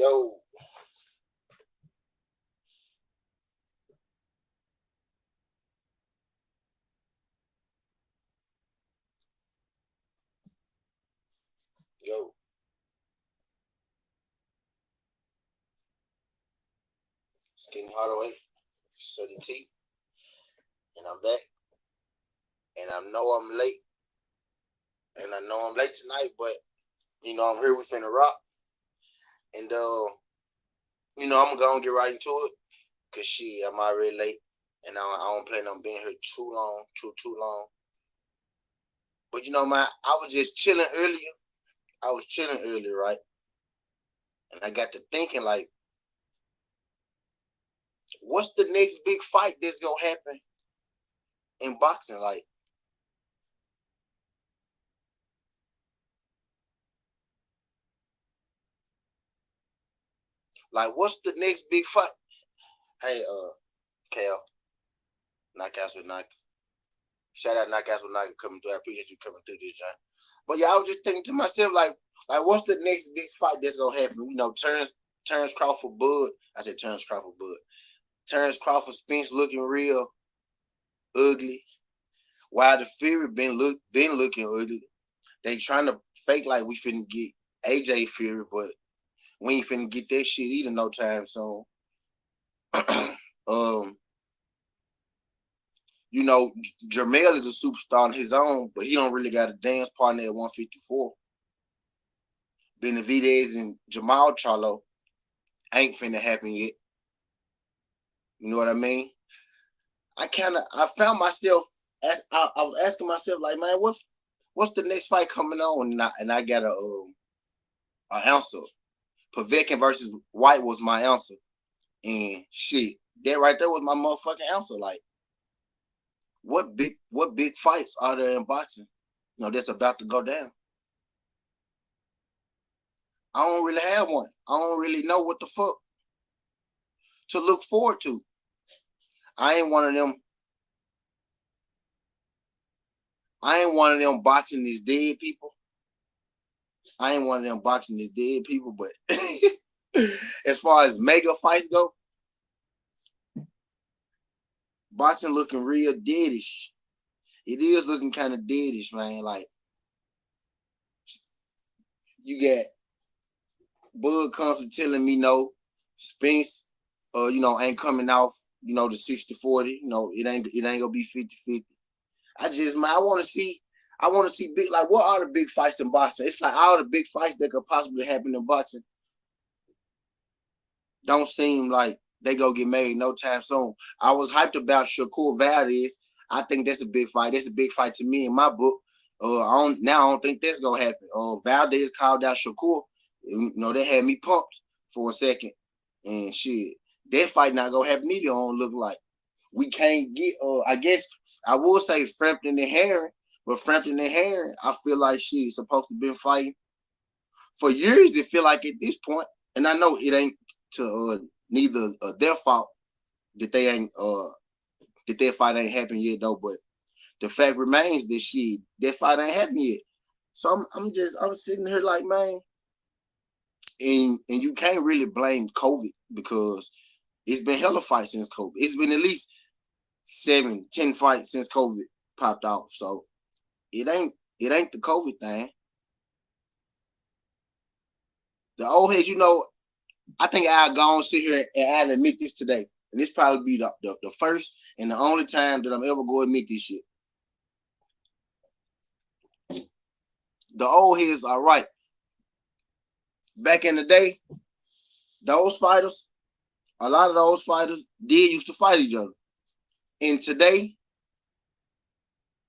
Yo, yo, Skinny Hardaway, SouthernTea, and I'm back. And I know I'm late, and I know I'm late tonight, but I'm here. We finna rock, and I'm gonna get right into it, cause I'm already late, and I don't plan on being here too long, too long. But man, I was just chilling earlier. I was chilling earlier, right? And I got to thinking, like, what's the next big fight that's gonna happen in boxing? Like, what's the next big fight? Hey, Cal, knockouts with knock. Shout out knockouts with knock coming through. I appreciate you coming through this, John. But yeah, I was just thinking to myself, like what's the next big fight that's gonna happen? Terrence Crawford Bud. I said Terrence Crawford Bud. Terrence Crawford Spence looking real ugly. While the Fury been looking ugly. They trying to fake like we finna get AJ Fury, but we ain't finna get that shit either no time soon. um, Jermell is a superstar on his own, but he don't really got a dance partner at 154. Benavidez and Jamal Charlo ain't finna happen yet. You know what I mean? I found myself I was asking myself, like, man, what's the next fight coming on? And I got an answer. Povetkin versus White was my answer. And shit, that right there was my motherfucking answer. Like, what big fights are there in boxing? That's about to go down. I don't really have one. I don't really know what the fuck to look forward to. I ain't one of them. I ain't one of them boxing these dead people. I ain't one of them boxing these dead people. But as far as mega fights go, boxing looking real deadish. It is looking kind of deadish, man. Like, you got Bud constantly telling me no, Spence, ain't coming off, the 60-40. It ain't gonna be 50-50. I want to see big, like, what are the big fights in boxing? It's like all the big fights that could possibly happen in boxing don't seem like they go get made no time soon. I was hyped about Shakur Valdez. I think that's a big fight. That's a big fight to me in my book. I don't think that's gonna happen. Valdez called out Shakur. They had me pumped for a second, and shit, that fight not gonna happen either. Don't look like we can't get. I guess I will say Frampton and Herring, but Frampton and Herring, I feel like she's supposed to been fighting for years. It feel like at this point, and I know it ain't to neither their fault that they ain't that their fight ain't happened yet though. But the fact remains that that fight ain't happened yet. So I'm sitting here like, man, and you can't really blame COVID because it's been hella fights since COVID. It's been at least 7-10 fights since COVID popped off. So it ain't the COVID thing. The old heads, I think I'll go and sit here and I'll admit this today. And this probably be the first and the only time that I'm ever going to admit this shit. The old heads are right. Back in the day, those fighters, a lot of those fighters did used to fight each other. And today,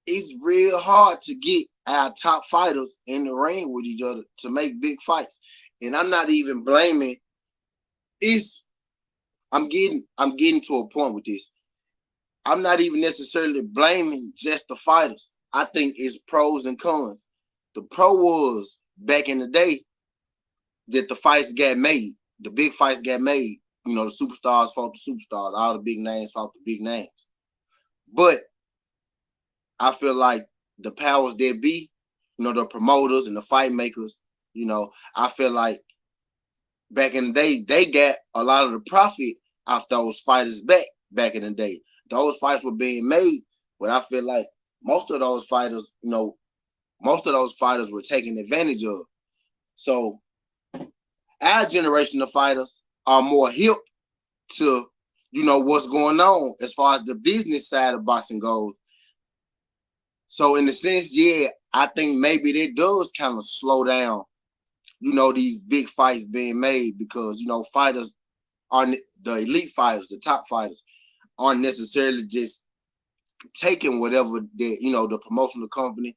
it's real hard to get our top fighters in the ring with each other to make big fights. And I'm not even blaming. I'm getting to a point with this. I'm not even necessarily blaming just the fighters. I think it's pros and cons. The pro was back in the day that the fights got made. The big fights got made. The superstars fought the superstars. All the big names fought the big names. But I feel like the powers that be, the promoters and the fight makers, I feel like back in the day, they got a lot of the profit off those fighters back in the day. Those fights were being made, but I feel like most of those fighters, most of those fighters were taken advantage of. So our generation of fighters are more hip to, what's going on as far as the business side of boxing goes. So in a sense, yeah, I think maybe that does kind of slow down, these big fights being made because, fighters aren't the elite fighters, the top fighters aren't necessarily just taking whatever the promotional company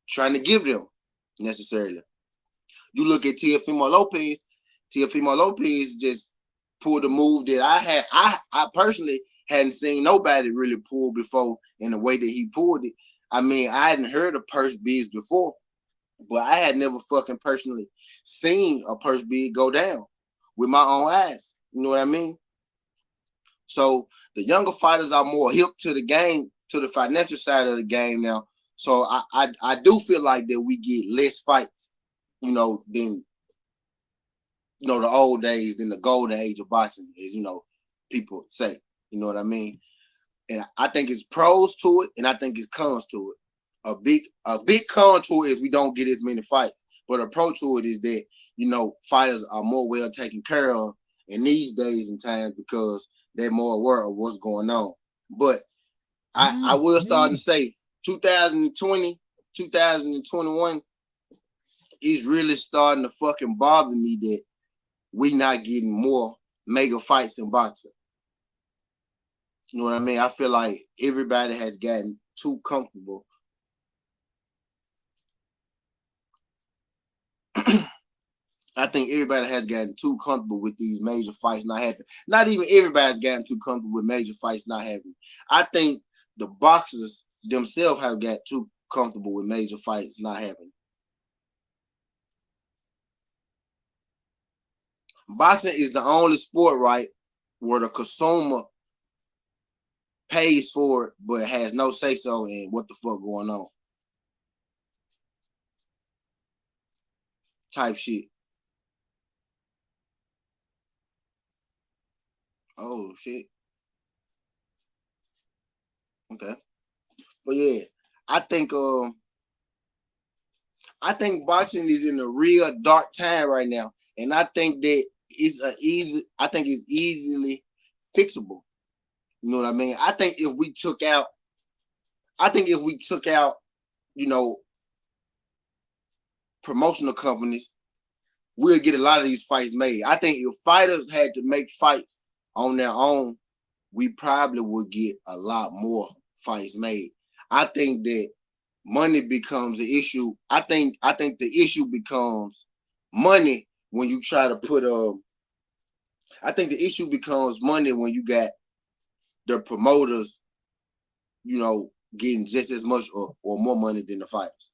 trying to give them necessarily. You look at Teofimo Lopez. Teofimo Lopez just pulled a move that I personally hadn't seen nobody really pull before in the way that he pulled it. I mean, I hadn't heard of purse bids before, but I had never fucking personally seen a purse bid go down with my own eyes. You know what I mean? So the younger fighters are more hip to the game, to the financial side of the game now. So I do feel like that we get less fights, than the old days, than the golden age of boxing, as people say. You know what I mean? And I think it's pros to it, and I think it's cons to it. A big con to it is we don't get as many fights, but a pro to it is that fighters are more well taken care of in these days and times because they're more aware of what's going on. But I will start to say 2020, 2021 is really starting to fucking bother me that we not getting more mega fights in boxing. You know what I mean? I feel like everybody has gotten too comfortable. I think everybody has gotten too comfortable with these major fights not happening. Not even everybody's gotten too comfortable with major fights not happening. I think the boxers themselves have got too comfortable with major fights not happening. Boxing is the only sport, right, where the consumer pays for it but has no say so in what the fuck going on. Type shit. Oh shit. Okay. But yeah, I think boxing is in a real dark time right now. And I think that it's easily fixable. You know what I mean? I think if we took out, promotional companies, we'll get a lot of these fights made. I think if fighters had to make fights on their own, we probably would get a lot more fights made. I think that money becomes the issue. I think the issue becomes money when you try to put I think the issue becomes money when you got the promoters, getting just as much or more money than the fighters.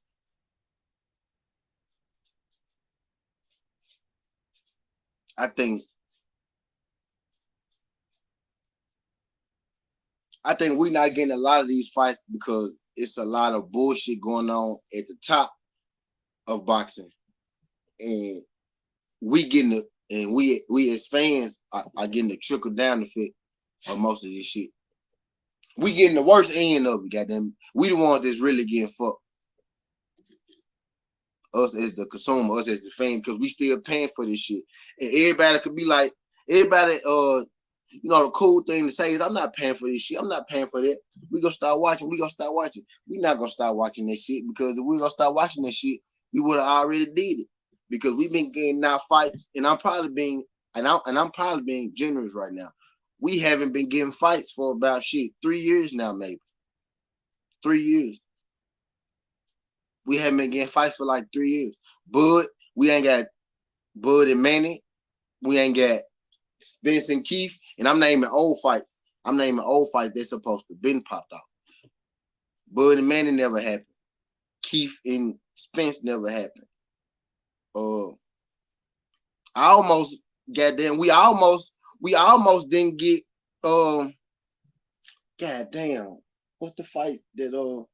I think we're not getting a lot of these fights because it's a lot of bullshit going on at the top of boxing, and we as fans are getting the trickle down effect of most of this shit. We getting the worst end of it, goddamn. We the ones that's really getting fucked. Us as the consumer, us as the fan, because we still paying for this shit. And everybody could be like, the cool thing to say is, I'm not paying for this shit. I'm not paying for that. We gonna start watching. We not gonna start watching that shit because if we gonna start watching that shit, we would have already did it. Because we've been getting our fights, and I'm probably being generous right now. We haven't been getting fights for about 3 years now, maybe 3 years. We haven't been getting fights for like 3 years. Bud, we ain't got Bud and Manny. We ain't got Spence and Keith. And I'm naming old fights. That's supposed to been popped off. Bud and Manny never happened. Keith and Spence never happened. I almost goddamn. We almost didn't get. Goddamn. What's the fight that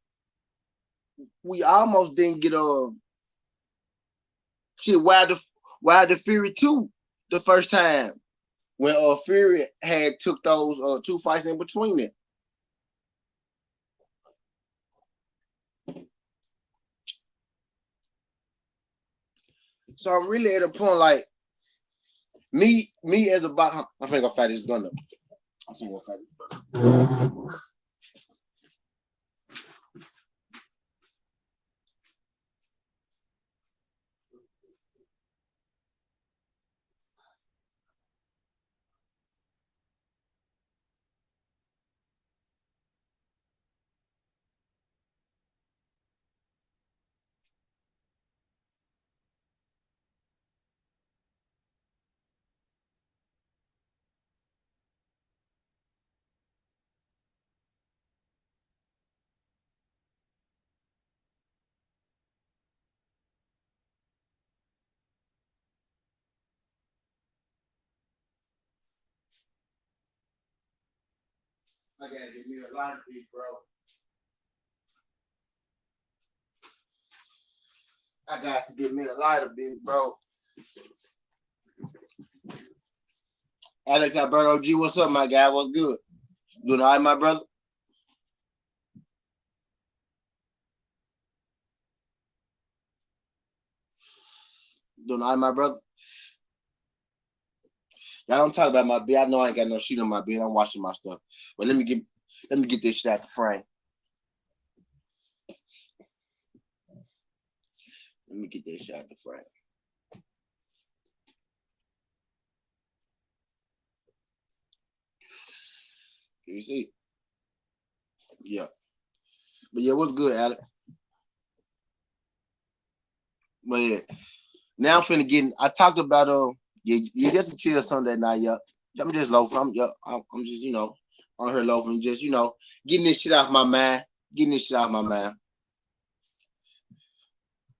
we almost didn't get Wilder Fury 2. the first time when Fury had took those 2 fights in between it. So I'm really at a point like me as a boxer. I think I'll fight this gun up. I think I'll fight this gun up. I gotta get me a lighter, big bro. I got to get me a lighter, big bro. Alex Alberto G, what's up, my guy? What's good? Doing all right, my brother? Doing all right, my brother? Y'all don't talk about my bed. I know I ain't got no sheet on my bed. I'm washing my stuff. But let me get this shit out the frame. Let me get this shit out the frame. You see? Yeah. But yeah, what's good, Alex? But yeah. Now I'm finna get I talked about you just a chill Sunday night, yeah. I'm just loafing. I'm just, on her loafing, just, getting this shit off my mind.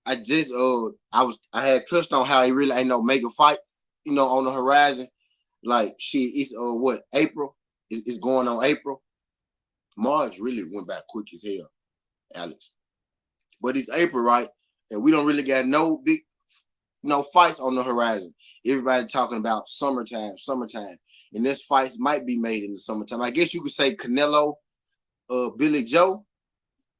I just I had touched on how he really ain't no mega fight, on the horizon. Like shit, it's what, April? It's going on April. March really went by quick as hell, Alex. But it's April, right? And we don't really got no big fights on the horizon. Everybody talking about summertime. And this fights might be made in the summertime. I guess you could say Canelo, Billy Joe.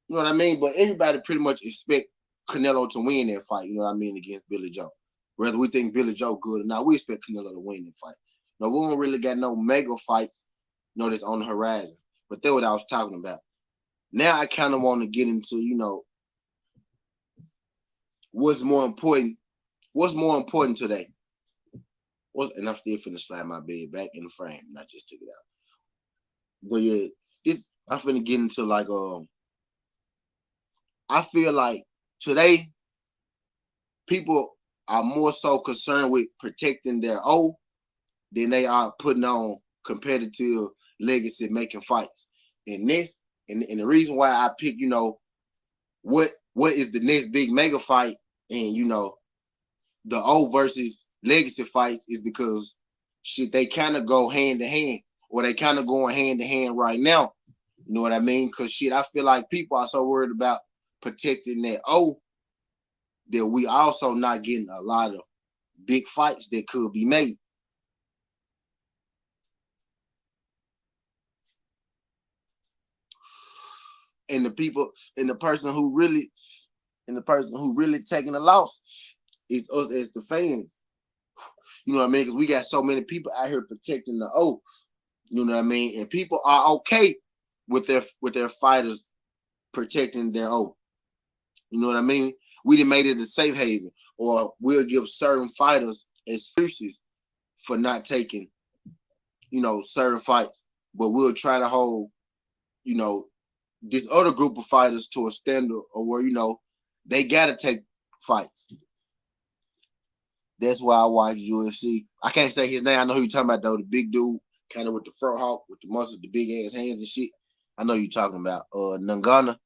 You know what I mean? But everybody pretty much expect Canelo to win that fight, you know what I mean, against Billy Joe. Whether we think Billy Joe good or not, we expect Canelo to win that fight. No, we don't really got no mega fights, that's on the horizon. But that's what I was talking about. Now I kind of want to get into, what's more important today. And I'm still finna slide my bed back in the frame, and I just took it out. But yeah, I'm finna get into like I feel like today people are more so concerned with protecting their O than they are putting on competitive legacy making fights. And the reason why I picked, what is the next big mega fight and the O versus legacy fights is because shit, they kind of go hand to hand, or they kind of going hand to hand right now. You know what I mean? Because shit, I feel like people are so worried about protecting that O that we also not getting a lot of big fights that could be made. And the person who really taking the loss is us as the fans. You know what I mean? Because we got so many people out here protecting the O. You know what I mean? And people are okay with their fighters protecting their O. You know what I mean? We done made it a safe haven, or we'll give certain fighters excuses for not taking, certain fights, but we'll try to hold, this other group of fighters to a standard or where, they gotta take fights. That's why I watch UFC. I can't say his name. I know who you're talking about though. The big dude, kind of with the fur hawk, with the muscles, the big ass hands and shit. I know you're talking about. Ngannou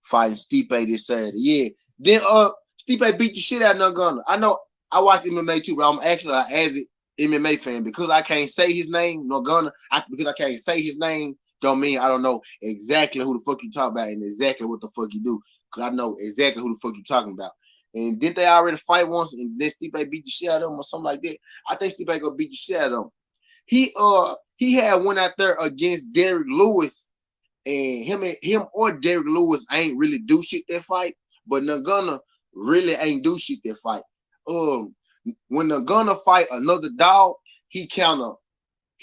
fighting Stipe this Saturday. Yeah. Then Stipe beat the shit out of Ngannou. I know I watch MMA too, but I'm actually an avid MMA fan. Because I can't say his name, Ngannou, because I can't say his name, don't mean I don't know exactly who the fuck you talk about and exactly what the fuck you do. Because I know exactly who the fuck you talking about. And didn't they already fight once and then Stipe beat the shit out of him or something like that? I think Stipe gonna beat the shit out of him. He had one out there against Derrick Lewis, and him or Derrick Lewis ain't really do shit that fight, but Nagana really ain't do shit that fight. When Nagana fight another dog, he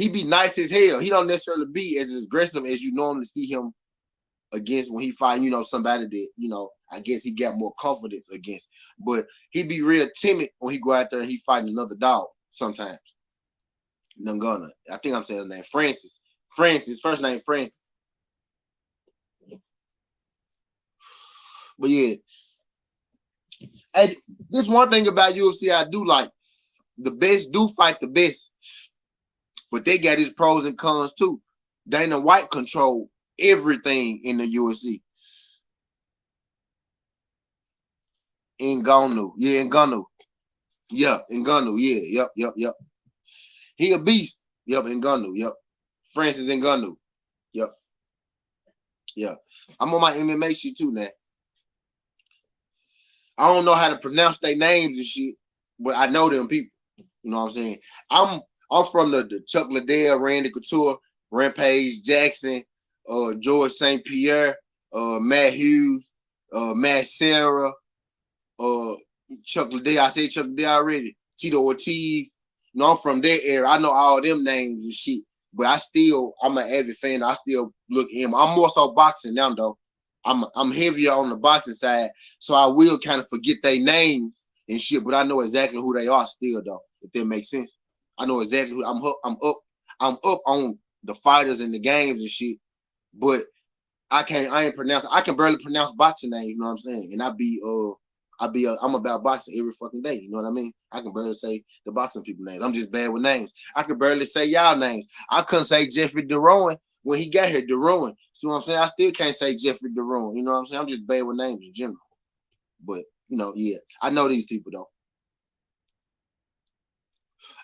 be nice as hell. He don't necessarily be as aggressive as you normally see him against when he fight, somebody that, I guess he got more confidence against. But he be real timid when he go out there and he fighting another dog sometimes. Nagana. I think I'm saying his name. Francis. First name Francis. But yeah. And this one thing about UFC I do like. The best do fight the best. But they got his pros and cons too. Dana White control everything in the UFC. Ngannou. Yeah, Ngannou. Yeah, Ngannou. Yeah, yep. He a beast. Yep, Ngannou. Yep. Francis Ngannou. Yep. Yeah. I'm on my MMA shit too now. I don't know how to pronounce their names and shit, but I know them people. You know what I'm saying? I'm from the Chuck Liddell, Randy Couture, Rampage Jackson, George St. Pierre, Matt Hughes, Matt Serra, Chuck Liddell. I said Chuck Liddell already. Tito Ortiz. I'm from their era. I know all them names and shit. But I'm an avid fan. I still look at him. I'm more so boxing now, though. I'm heavier on the boxing side, so I will kind of forget their names and shit. But I know exactly who they are still, though. If that makes sense, I know exactly who I'm up on the fighters and the games and shit. But I can barely pronounce boxing names. You know what I'm saying? And I'm about boxing every fucking day. You know what I mean? I can barely say the boxing people names. I'm just bad with names. I can barely say y'all names. I couldn't say Jeffrey DeRowan when he got here. DeRowan. See what I'm saying? I still can't say Jeffrey DeRowan. You know what I'm saying? I'm just bad with names in general. But, yeah. I know these people, though.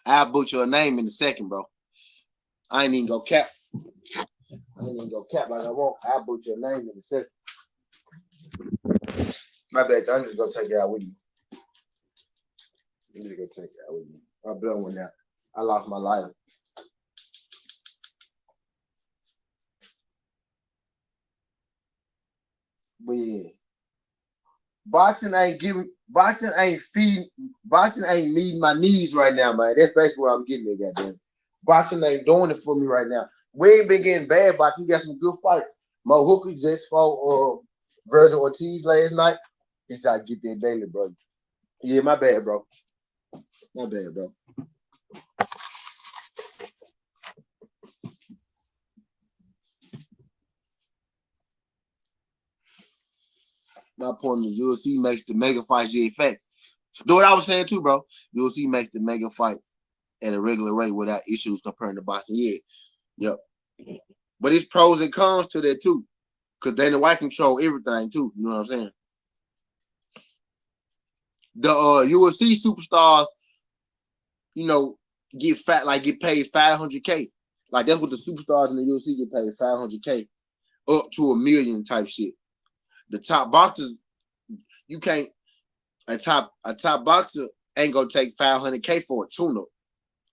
I'll butcher a name in a second, bro. I ain't even go cap. Like I want. I'll butcher a name in a second. My bad. I'm just gonna take it out with you. I'm just gonna take it out with you. I blow one out. I lost my lighter. But yeah, boxing ain't meeting my needs right now, man. That's basically what I'm getting at, goddamn. Boxing ain't doing it for me right now. We ain't been getting bad boxing. We got some good fights. Mo Hooker just fought Virgil Ortiz last night. He said I get that daily, bro. Yeah, my bad, bro. Not my point is UFC makes the mega fights effects. Do what I was saying too, bro. UFC makes the mega fight at a regular rate without issues comparing to boxing. Yeah. Yep. But it's pros and cons to that too. Because Dana White control everything too. You know what I'm saying? The UFC superstars, get paid $500K. Like that's what the superstars in the UFC get paid, $500K, up to $1 million type shit. The top boxers, you can't. A top boxer ain't gonna take $500K for a tune-up.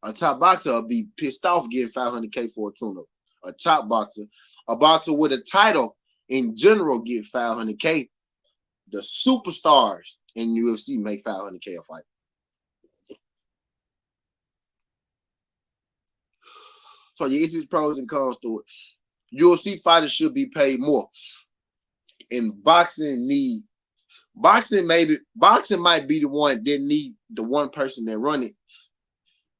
A top boxer will be pissed off getting $500K for a tune-up. A boxer with a title in general get $500K. The superstars in UFC make $500K a fight. So yeah, it's just pros and cons to it. UFC fighters should be paid more. And boxing might be the one that need the one person that run it.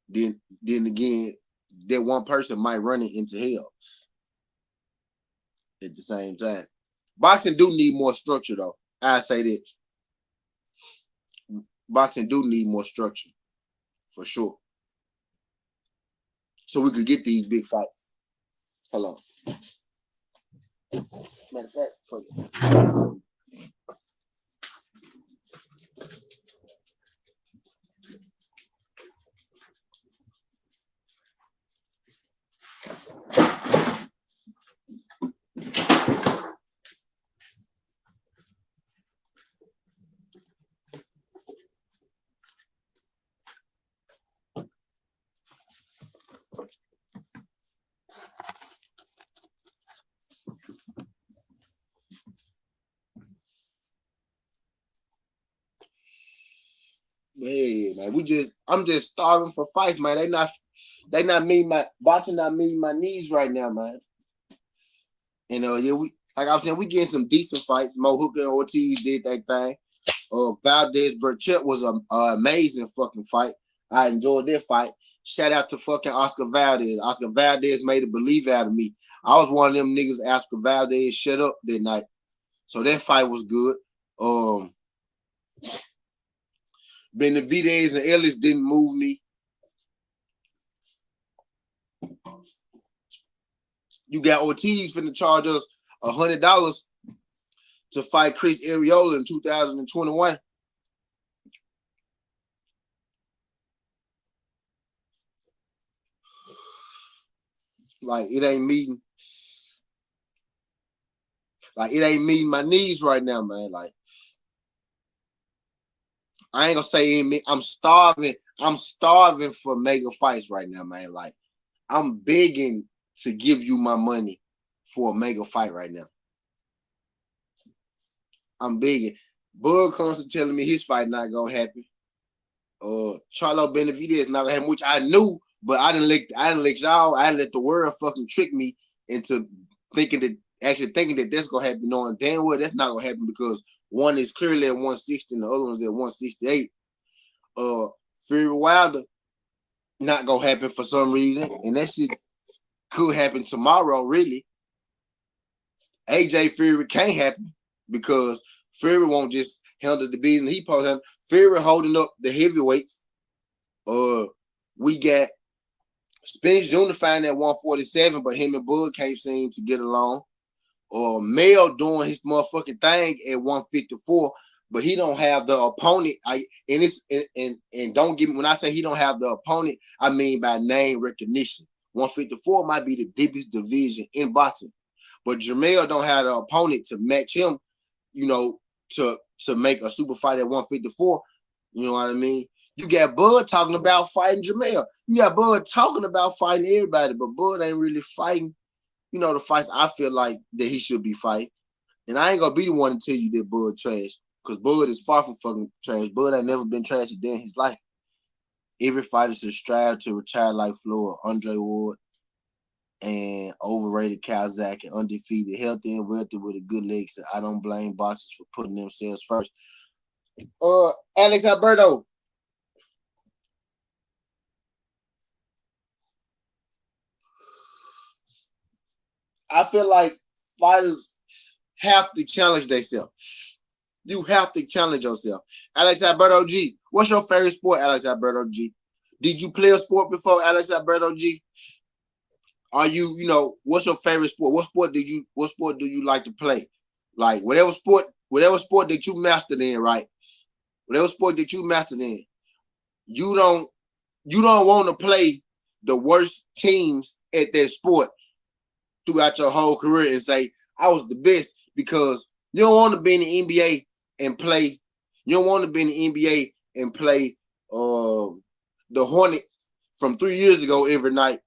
Then again, that one person might run it into hell at the same time. Boxing do need more structure though. I say that. Boxing do need more structure for sure. So we could get these big fights. Hold on. Matter of fact, fuck it. Yeah, man. I'm just starving for fights, man. They not meeting my boxing not meeting my needs right now, man. And yeah, we like I was saying, we getting some decent fights. Mo Hooker and Ortiz did that thing. Valdez Burchett was an amazing fucking fight. I enjoyed that fight. Shout out to fucking Oscar Valdez. Oscar Valdez made a believe out of me. I was one of them niggas. Oscar Valdez shut up that night. So that fight was good. Benavidez and Ellis didn't move me. You got Ortiz finna charge us $100 to fight Chris Arreola in 2021. Like it ain't meeting my needs right now, man. Like I ain't gonna say in me. I'm starving for mega fights right now, man. Like I'm begging to give you my money for a mega fight right now. I'm begging. Bud comes to telling me his fight not gonna happen. Charlo Benavidez not gonna happen, which I knew, but I didn't let y'all. I didn't let the world fucking trick me into thinking that that's gonna happen, knowing damn well that's not gonna happen because one is clearly at 160 and the other one's at 168. Fury Wilder not gonna happen for some reason, and that shit could happen tomorrow. Really, AJ Fury can't happen because Fury won't just handle the business he supposed to. Fury holding up the heavyweights. We got Spence unifying at 147, but him and Bud can't seem to get along. Mel doing his motherfucking thing at 154, but he don't have the opponent. And don't get me when I say he don't have the opponent, I mean by name recognition. 154 might be the deepest division in boxing, but Jermell don't have the opponent to match him, to make a super fight at 154. You know what I mean? You got Bud talking about fighting Jermell. You got Bud talking about fighting everybody, but Bud ain't really fighting, the fights I feel like that he should be fighting. And I ain't gonna be the one to tell you that Bud trash, because Bud is far from fucking trash. Bud ain't never been trash a day in his life. Every fighter should strive to retire like Floyd, Andre Ward, and overrated Kazak, and undefeated, healthy and wealthy with a good leg. So I don't blame boxers for putting themselves first. Alex Alberto. I feel like fighters have to challenge themselves. You have to challenge yourself. Alex Alberto G, what's your favorite sport, Alex Alberto G? Did you play a sport before, Alex Alberto G? Are you, what's your favorite sport? What sport do you like to play? Like whatever sport that you mastered in, right? Whatever sport that you mastered in, you don't want to play the worst teams at that sport throughout your whole career and say, I was the best, because you don't want to be in the NBA and play. You don't want to be in the NBA and play the Hornets from 3 years ago every night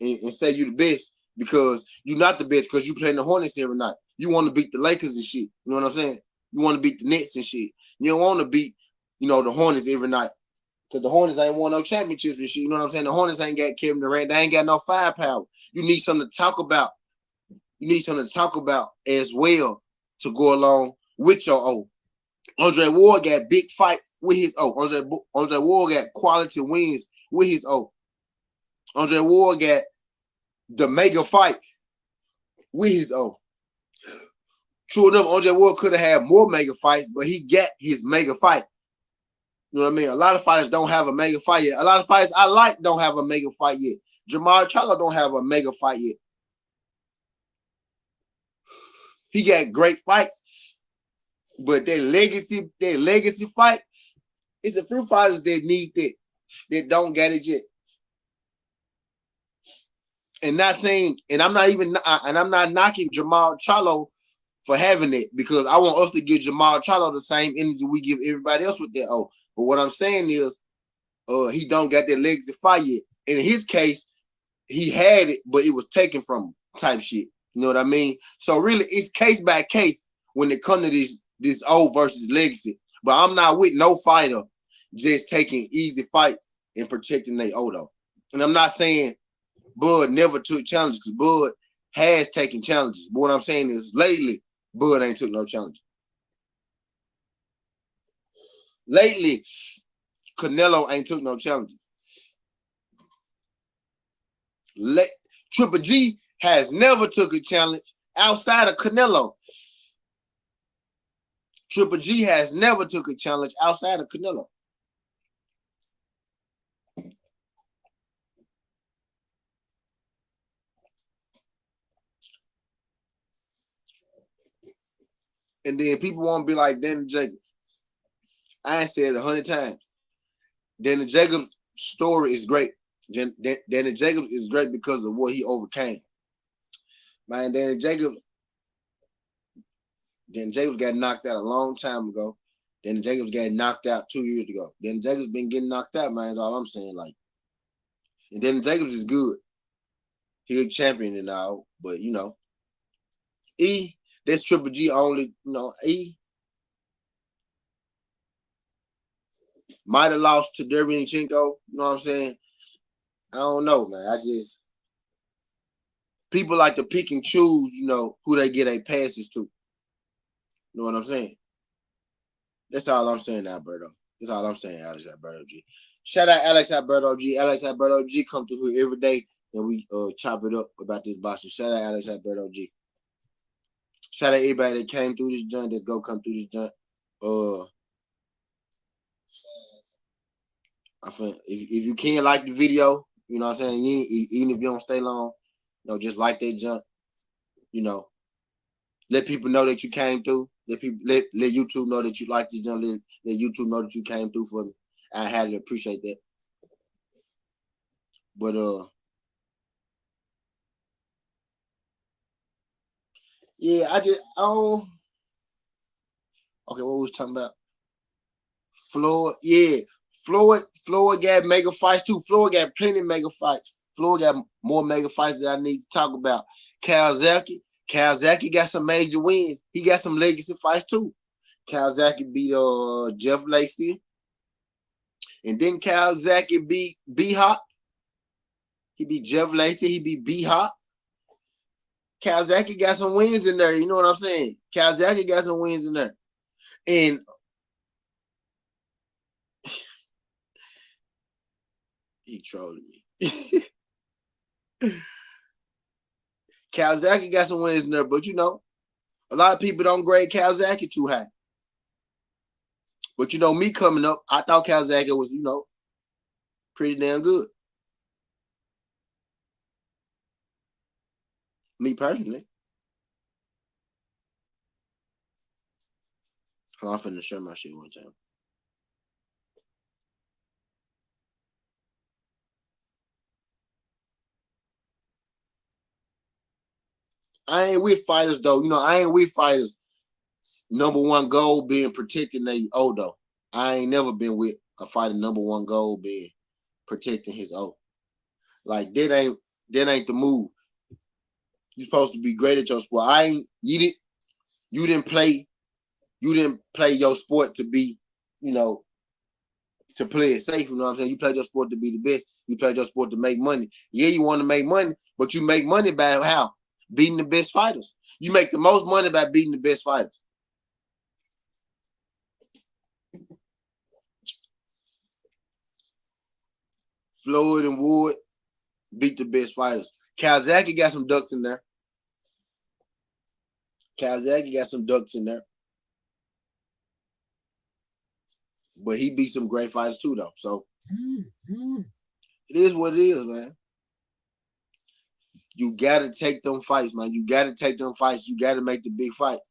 and say you're the best, because you're not the best because you play in the Hornets every night. You want to beat the Lakers and shit. You know what I'm saying? You want to beat the Nets and shit. You don't want to beat, the Hornets every night, because the Hornets ain't won no championships and shit. You know what I'm saying? The Hornets ain't got Kevin Durant. They ain't got no firepower. You need something to talk about. You need something to talk about as well to go along with your O. Andre Ward got big fights with his O. Andre Ward got quality wins with his O. Andre Ward got the mega fight with his O. True enough, Andre Ward could have had more mega fights, but he got his mega fight. You know what I mean? A lot of fighters don't have a mega fight yet. A lot of fighters I like don't have a mega fight yet. Jamal Charlo don't have a mega fight yet. He got great fights, but that legacy fight, it's a few fighters that need that don't get it yet. And not saying, and I'm not knocking Jamal Charlo for having it, because I want us to give Jamal Charlo the same energy we give everybody else with that O. But what I'm saying is, he don't got that legacy fight yet. And in his case, he had it, but it was taken from him, type shit. You know what I mean? So really, it's case by case when it comes to this O versus legacy. But I'm not with no fighter just taking easy fights and protecting their Odo. And I'm not saying Bud never took challenges, because Bud has taken challenges. But what I'm saying is lately, Bud ain't took no challenges. Lately, Canelo ain't took no challenges. Triple G has never took a challenge outside of Canelo. Triple G has never took a challenge outside of Canelo. And then people want to be like Danny Jacobs. I ain't said it 100 times. Danny Jacobs' story is great. Danny Jacobs is great because of what he overcame. Man, Danny Jacobs got knocked out a long time ago. Danny Jacobs got knocked out 2 years ago. Danny Jacobs been getting knocked out, man, is all I'm saying. Like, and Danny Jacobs is good. He's a champion and all, but you know, that's Triple G only, you know, might have lost to Derevyanchenko, you know what I'm saying? I don't know, man. People like to pick and choose, you know, who they get their passes to. You know what I'm saying? That's all I'm saying, Alberto. That's all I'm saying, Alex Alberto G. Shout out Alex Alberto G. Alex Alberto G come through here every day and we chop it up about this boxing. Shout out Alex Alberto G. Shout out everybody that came through this joint, that's go come through this joint. I think if you can like the video, you know what I'm saying, even if you don't stay long, you know, just like that jump, you know, let people know that you came through. Let YouTube know that you like this jump. Let YouTube know that you came through for me. I highly appreciate that. But yeah, I don't. Okay, what we was talking about? Floyd, yeah. Floyd got mega fights too. Floyd got plenty of mega fights. Floyd got more mega fights that I need to talk about. Calzaghe got some major wins. He got some legacy fights too. Calzaghe beat Jeff Lacey. And then Calzaghe beat B-Hop. He beat Jeff Lacey. He beat B-Hop. Calzaghe got some wins in there. You know what I'm saying? Calzaghe got some wins in there. And he trolling me. Calzaghe got some wins in there, but you know, a lot of people don't grade Calzaghe too high. But you know, me coming up, I thought Calzaghe was, you know, pretty damn good. Me personally. I'm finna show my shit one time. I ain't with fighters though. You know, I ain't with fighters. Number one goal being protecting their O. I ain't never been with a fighter number one goal being protecting his O. Like that ain't the move. You're supposed to be great at your sport. You didn't play your sport to be, you know, to play it safe. You know what I'm saying? You played your sport to be the best. You played your sport to make money. Yeah, you want to make money, but you make money by how? Beating the best fighters. You make the most money by beating the best fighters. Floyd and Wood beat the best fighters. Calzaghe got some ducks in there. But he beat some great fighters too, though. So it is what it is, man. You gotta take them fights, man. You gotta take them fights. You gotta make the big fights.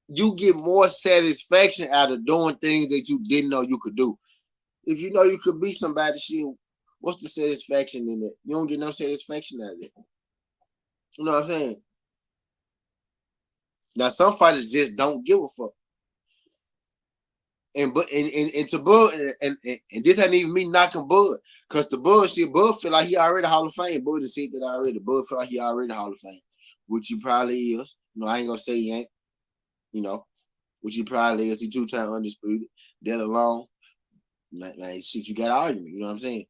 You get more satisfaction out of doing things that you didn't know you could do. If you know you could beat somebody, shit, what's the satisfaction in it? You don't get no satisfaction out of it. You know what I'm saying? Now some fighters just don't give a fuck. And to Bud, and this ain't even me knocking Bud, because the Bud feel like he already Hall of Fame. Bud has said that already. Bud feel like he already Hall of Fame, which he probably is. You know, I ain't gonna say he ain't. You know, which he probably is. He 2-time undisputed. That alone. Like shit, you got an argument. You know what I'm saying?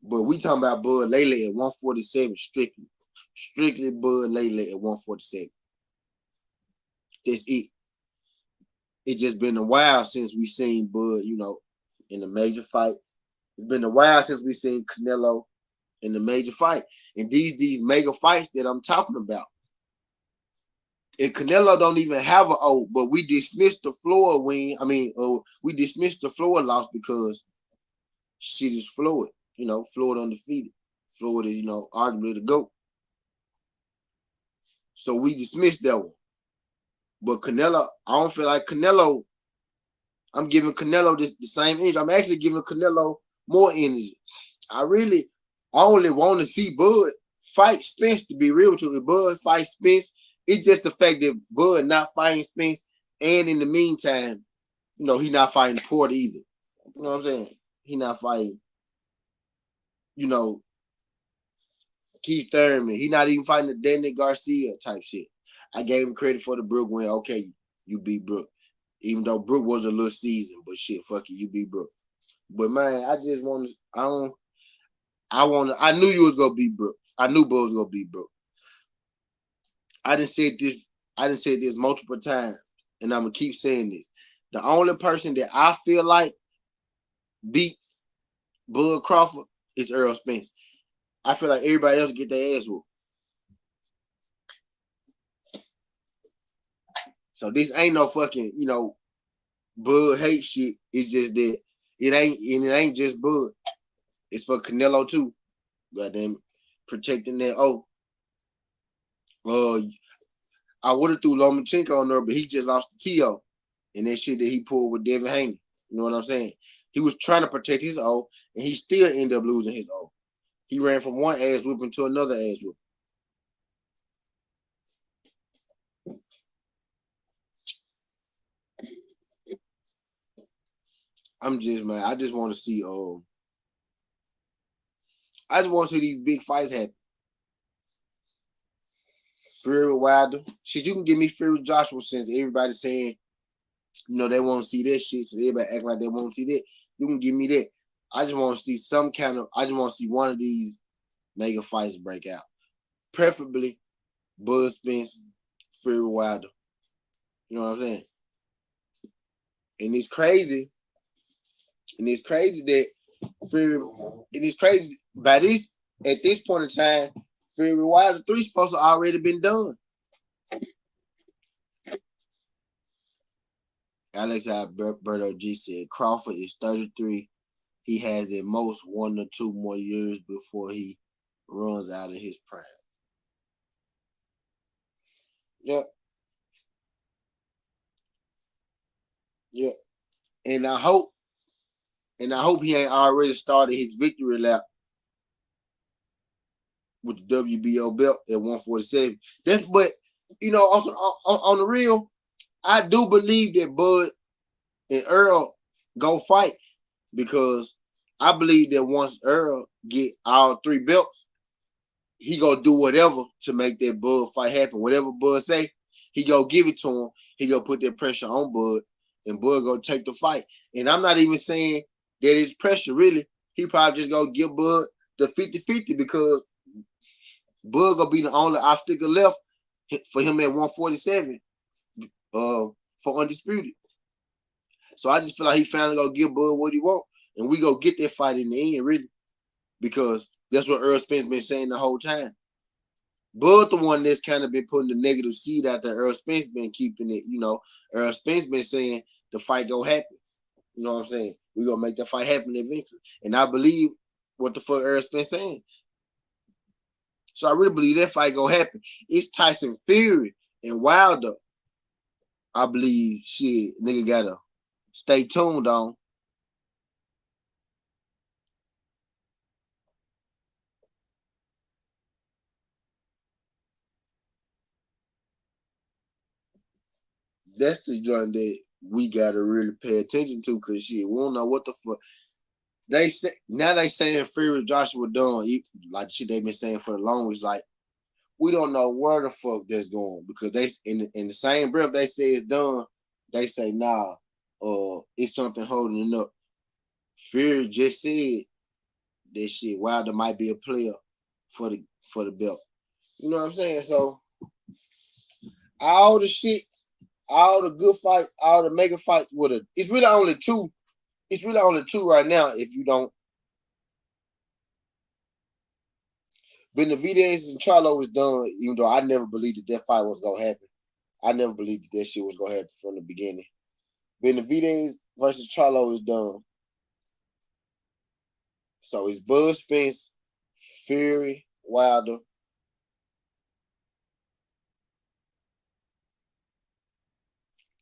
But we talking about Bud Lele at 147 strictly. Strictly Bud Lele at 147. That's it. It just been a while since we seen Bud, in a major fight. It's been a while since we seen Canelo in the major fight. And these mega fights that I'm talking about. And Canelo don't even have an O, but we dismissed the Floyd win. We dismissed the Floyd loss because shit is Floyd. Floyd undefeated. Floyd is, arguably the GOAT. So we dismissed that one. But Canelo, I don't feel like Canelo. I'm giving Canelo the same energy. I'm actually giving Canelo more energy. I only want to see Bud fight Spence, to be real with you. If Bud fight Spence, it's just the fact that Bud not fighting Spence, and in the meantime, he not fighting Porter either. You know what I'm saying? He not fighting, Keith Thurman. He not even fighting the Danny Garcia type shit. I gave him credit for the Brook win. Okay, you beat Brook. Even though Brook was a little seasoned, but shit, fuck you beat Brook. But man, I just want to, I knew you was gonna beat Brook. I knew Bud was gonna beat Brook. I done said this multiple times, and I'm gonna keep saying this. The only person that I feel like beats Bud Crawford is Earl Spence. I feel like everybody else get their ass whooped. So this ain't no fucking, Bud hate shit. It's just that it ain't just Bud. It's for Canelo too. Goddamn, protecting that O. I would have threw Lomachenko on there, but he just lost to T.O. and that shit that he pulled with Devin Haney. You know what I'm saying? He was trying to protect his O, and he still ended up losing his O. He ran from one ass whooping to another ass whooping. I'm just, man, I just want to see these big fights happen. Fury Wilder. Shit, you can give me Fury Joshua since everybody's saying, they won't see that shit. So everybody act like they won't see that. You can give me that. I just want to see I just want to see one of these mega fights break out. Preferably Bud Spence, Fury Wilder. You know what I'm saying? And it's crazy. And it's crazy that at this point in time, Fury Wilder 3 supposed to already been done. Alex Alberto G said Crawford is 33. He has at most 1 or 2 more years before he runs out of his prime. Yep. Yep. And I hope he ain't already started his victory lap with the WBO belt at 147. But also on the real, I do believe that Bud and Earl go fight, because I believe that once Earl get all 3 belts, he gonna do whatever to make that Bud fight happen. Whatever Bud say, he go give it to him. He go put that pressure on Bud, and Bud go take the fight. And I'm not even saying that it's pressure, really. He probably just gonna give Bud the 50-50, because Bud gonna be the only obstacle left for him at 147 for undisputed. So I just feel like he finally gonna give Bud what he want, and we go get that fight in the end, really, because that's what Earl Spence been saying the whole time. Bud the one that's kind of been putting the negative seed out there. Earl Spence been keeping it, Earl Spence been saying the fight go happen. You know what I'm saying? We gonna make the fight happen eventually. And I believe what the fuck Earl Spence saying. So I really believe that fight gonna happen. It's Tyson Fury and Wilder. I believe shit, nigga gotta stay tuned on. That's the joint that we gotta really pay attention to, because shit, we don't know what the fuck. They say now they saying Fury Joshua done, like shit they've been saying for the longest. Like, we don't know where the fuck that's going, because they in the same breath they say it's done, they say nah, it's something holding it up. Fury just said that shit. Wilder might be a player for the belt. You know what I'm saying? So all the shit, all the good fights, all the mega fights with it. It's really only two. It's really only two right now. If you don't, Benavidez and Charlo was done. Even though I never believed that fight was gonna happen. I never believed that shit was gonna happen from the beginning. Benavidez versus Charlo is done. So it's Bud Spence, Fury, Wilder.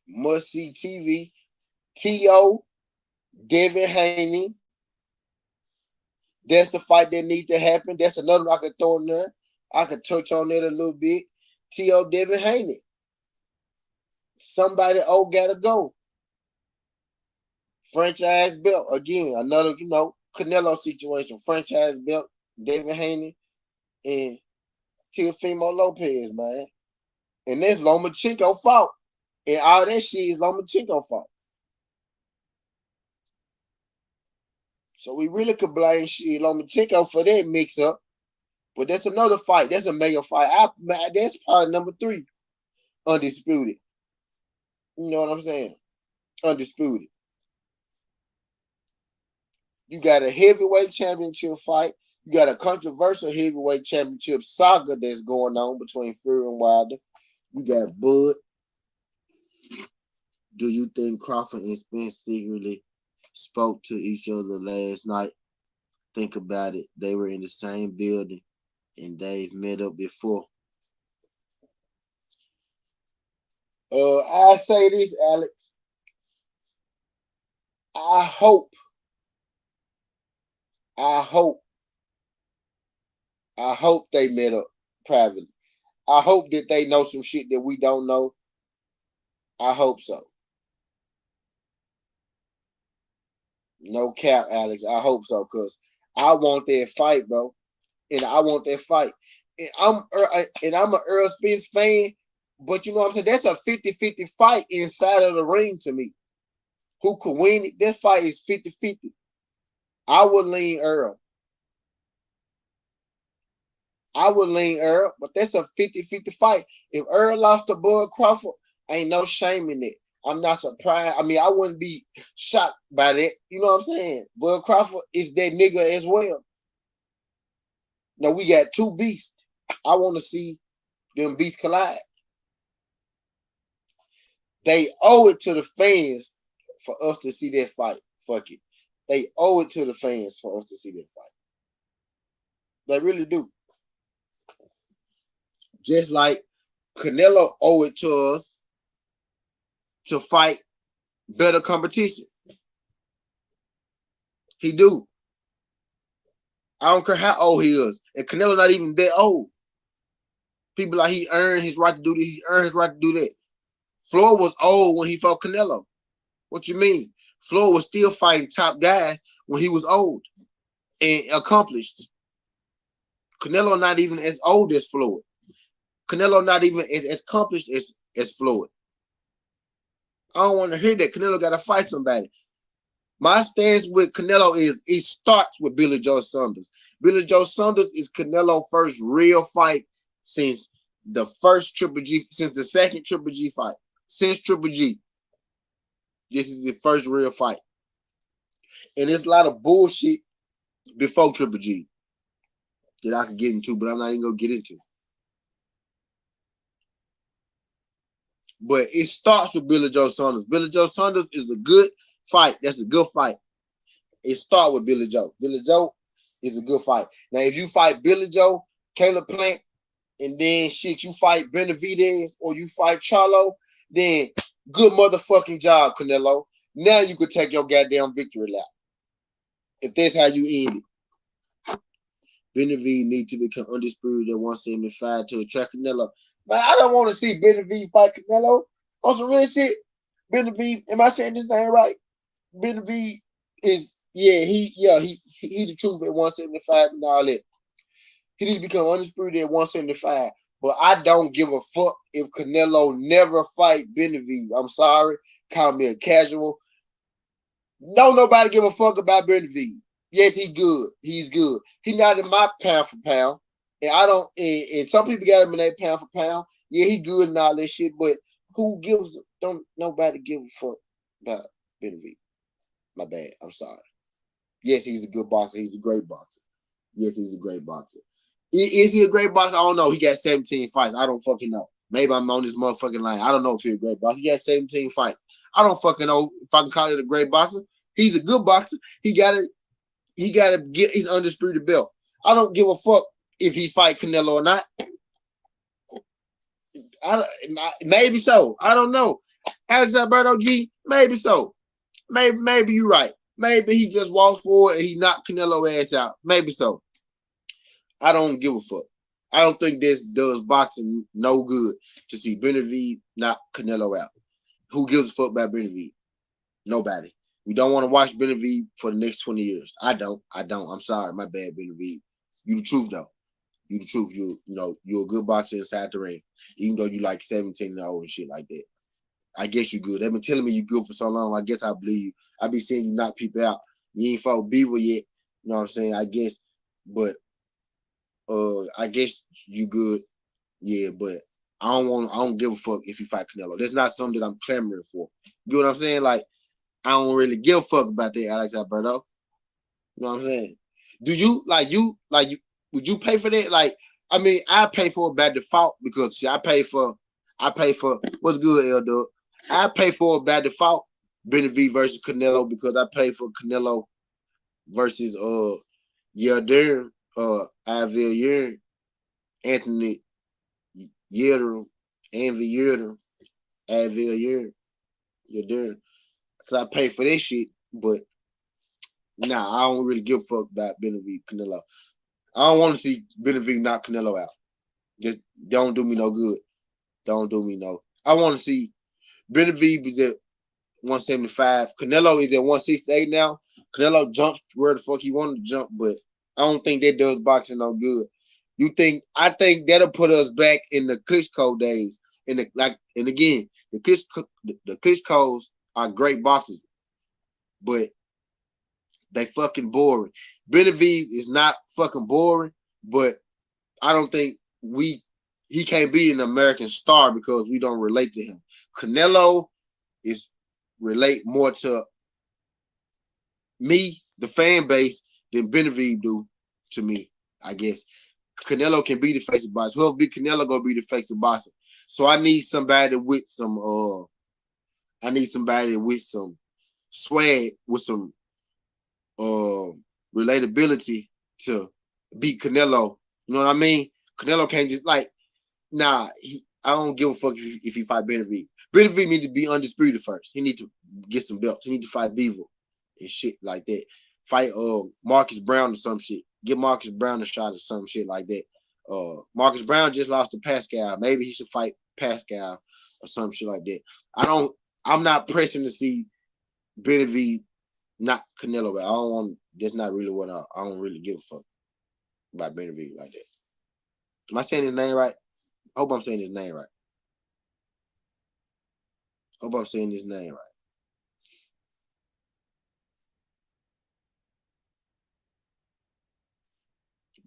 Must see TV. T.O. Devin Haney. That's the fight that needs to happen. That's another I could throw in there. I could touch on it a little bit. T.O. Devin Haney. Somebody gotta go. Franchise belt. Again, another, Canelo situation. Franchise belt. Devin Haney and Teofimo Lopez, man. And that's Lomachenko fault. And all that shit is Lomachenko fault. So we really could blame shit Lomachenko for that mix up. But that's another fight. That's a mega fight. That's probably number 3. Undisputed. You know what I'm saying? Undisputed. You got a heavyweight championship fight. You got a controversial heavyweight championship saga that's going on between Fury and Wilder. You got Bud. Do you think Crawford and Spence secretly spoke to each other last night? Think about it. They were in the same building and they've met up before. I say this, Alex. I hope they met up privately. I hope that they know some shit that we don't know. I hope so. No cap, Alex. I hope so, because I want that fight, bro. And I want that fight. And I'm an Earl Spence fan, but you know what I'm saying? That's a 50-50 fight inside of the ring to me. Who could win it? That fight is 50-50. I would lean Earl. But that's a 50-50 fight. If Earl lost to Bud Crawford, ain't no shame in it. I'm not surprised. I mean, I wouldn't be shocked by that. You know what I'm saying? Bud Crawford is that nigga as well. Now, we got two beasts. I want to see them beasts collide. They owe it to the fans for us to see that fight. Fuck it. They owe it to the fans for us to see that fight. They really do. Just like Canelo owe it to us to fight better competition. He do. I don't care how old he is. And Canelo not even that old. People like he earned his right to do this. He earned his right to do that. Floyd was old when he fought Canelo. What you mean? Floyd was still fighting top guys when he was old and accomplished. Canelo not even as old as Floyd. Canelo not even as accomplished as Floyd. I don't want to hear that. Canelo got to fight somebody. My stance with Canelo is it starts with Billy Joe Saunders. Billy Joe Saunders is Canelo's first real fight since the first Triple G, since the second Triple G fight. Since Triple G. This is his first real fight. And there's a lot of bullshit before Triple G that I could get into, but I'm not even going to get into. But it starts with Billy Joe Saunders. Billy Joe Saunders is a good fight. That's a good fight. It starts with Billy Joe. Billy Joe is a good fight. Now, if you fight Billy Joe, Caleb Plant, and then shit, you fight Benavidez or you fight Charlo, then good motherfucking job, Canelo. Now you could take your goddamn victory lap. If that's how you end it. Benavidez need to become undisputed at 175 to attract Canelo. Man, I don't want to see Benavidez fight Canelo. On some real shit, Benavidez, am I saying this name right? Benavidez is, he the truth at 175 and all that. He needs to become undisputed at 175. But I don't give a fuck if Canelo never fight Benavidez. I'm sorry. Call me a casual. No, nobody give a fuck about Benavidez. Yes, he good. He's good. He not in my pound for pound. And I don't. And some people got him in their pound for pound. Yeah, he good and all that shit. But who gives? Don't nobody give a fuck about Benavidez. My bad. I'm sorry. Yes, he's a good boxer. He's a great boxer. Yes, he's a great boxer. Is he a great boxer? I don't know. He got 17 fights. I don't fucking know. Maybe I'm on this motherfucking line. I don't know if he's a great boxer. He got 17 fights. I don't fucking know if I can call it a great boxer. He's a good boxer. He gotta get his undisputed belt. I don't give a fuck if he fight Canelo or not. Maybe so. I don't know. Alex Alberto G, maybe so. Maybe you're right. Maybe he just walked forward and he knocked Canelo ass out. Maybe so. I don't give a fuck. I don't think this does boxing no good to see Benavidez knock Canelo out. Who gives a fuck about Benavidez? Nobody. We don't want to watch Benavidez for the next 20 years. I don't. I'm sorry. My bad, Benavidez. You the truth, though. You the truth. You're a good boxer inside the ring, even though you like 17 and old and shit like that. I guess you good. They've been telling me you good for so long. I guess I believe you. I be seeing you knock people out. You ain't fought Beaver yet. You know what I'm saying? I guess, but I guess you good. Yeah, but I don't give a fuck if you fight Canelo. That's not something that I'm clamoring for. You know what I'm saying? Like, I don't really give a fuck about that, Alex Alberto. You know what I'm saying? Do you would you pay for that? Like, I mean, I pay for it by default because see, I pay for what's good, L Dub. I pay for it by default, Benavidez versus Canelo because I pay for Canelo versus Yildirim, Avil Anthony Yildirim, Envy Yildirim, Avil Yildirim. Because I pay for this shit, but nah, I don't really give a fuck about Benavidez Canelo. I don't want to see Benavidez knock Canelo out. Just don't do me no good. Don't do me no. I want to see Benavidez is at 175. Canelo is at 168 now. Canelo jumps where the fuck he wanted to jump, but I don't think that does boxing no good. I think that'll put us back in the Klitschko days. And again, the Klitschkos are great boxers, but they fucking boring. Benavidez is not fucking boring, but I don't think he can't be an American star because we don't relate to him. Canelo is relate more to me, the fan base, than Benavidez do to me, I guess. Canelo can be the face of boxing. Whoever be Canelo gonna be the face of boxing. So I need somebody with some swag, with some relatability to beat Canelo. You know what I mean? Canelo can't just I don't give a fuck if he fight Benavidez. Benavidez need to be undisputed first. He need to get some belts. He need to fight Beaver and shit like that. Fight Marcus Brown or some shit. Give Marcus Brown a shot or some shit like that. Marcus Brown just lost to Pascal. Maybe he should fight Pascal or some shit like that. I'm not pressing to see Benavidez not Canelo, but I don't want. That's not really what I don't really give a fuck about Benavidez like that. Am I saying his name right? I hope I'm saying his name right. Hope I'm saying his name right.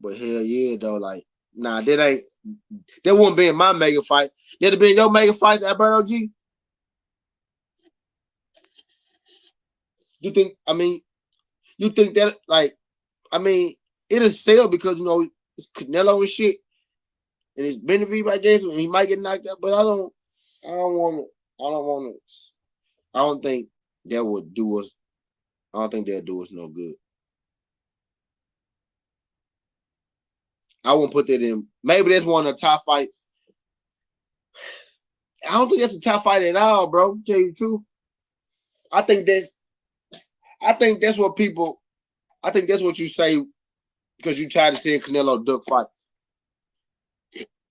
But hell yeah, though, like, nah, that wouldn't be in my mega fights. That'd have been your mega fights, Alberto G. You think that, like, I mean, it'll sell because, it's Canelo and shit. And it's Benavidez, I guess, and he might get knocked out, but I don't think that would do us, I don't think that'll do us no good. I won't put that in. Maybe that's one of the top fights. I don't think that's a top fight at all, bro. Tell you the truth. I think that's what you say because you try to say Canelo duck fights.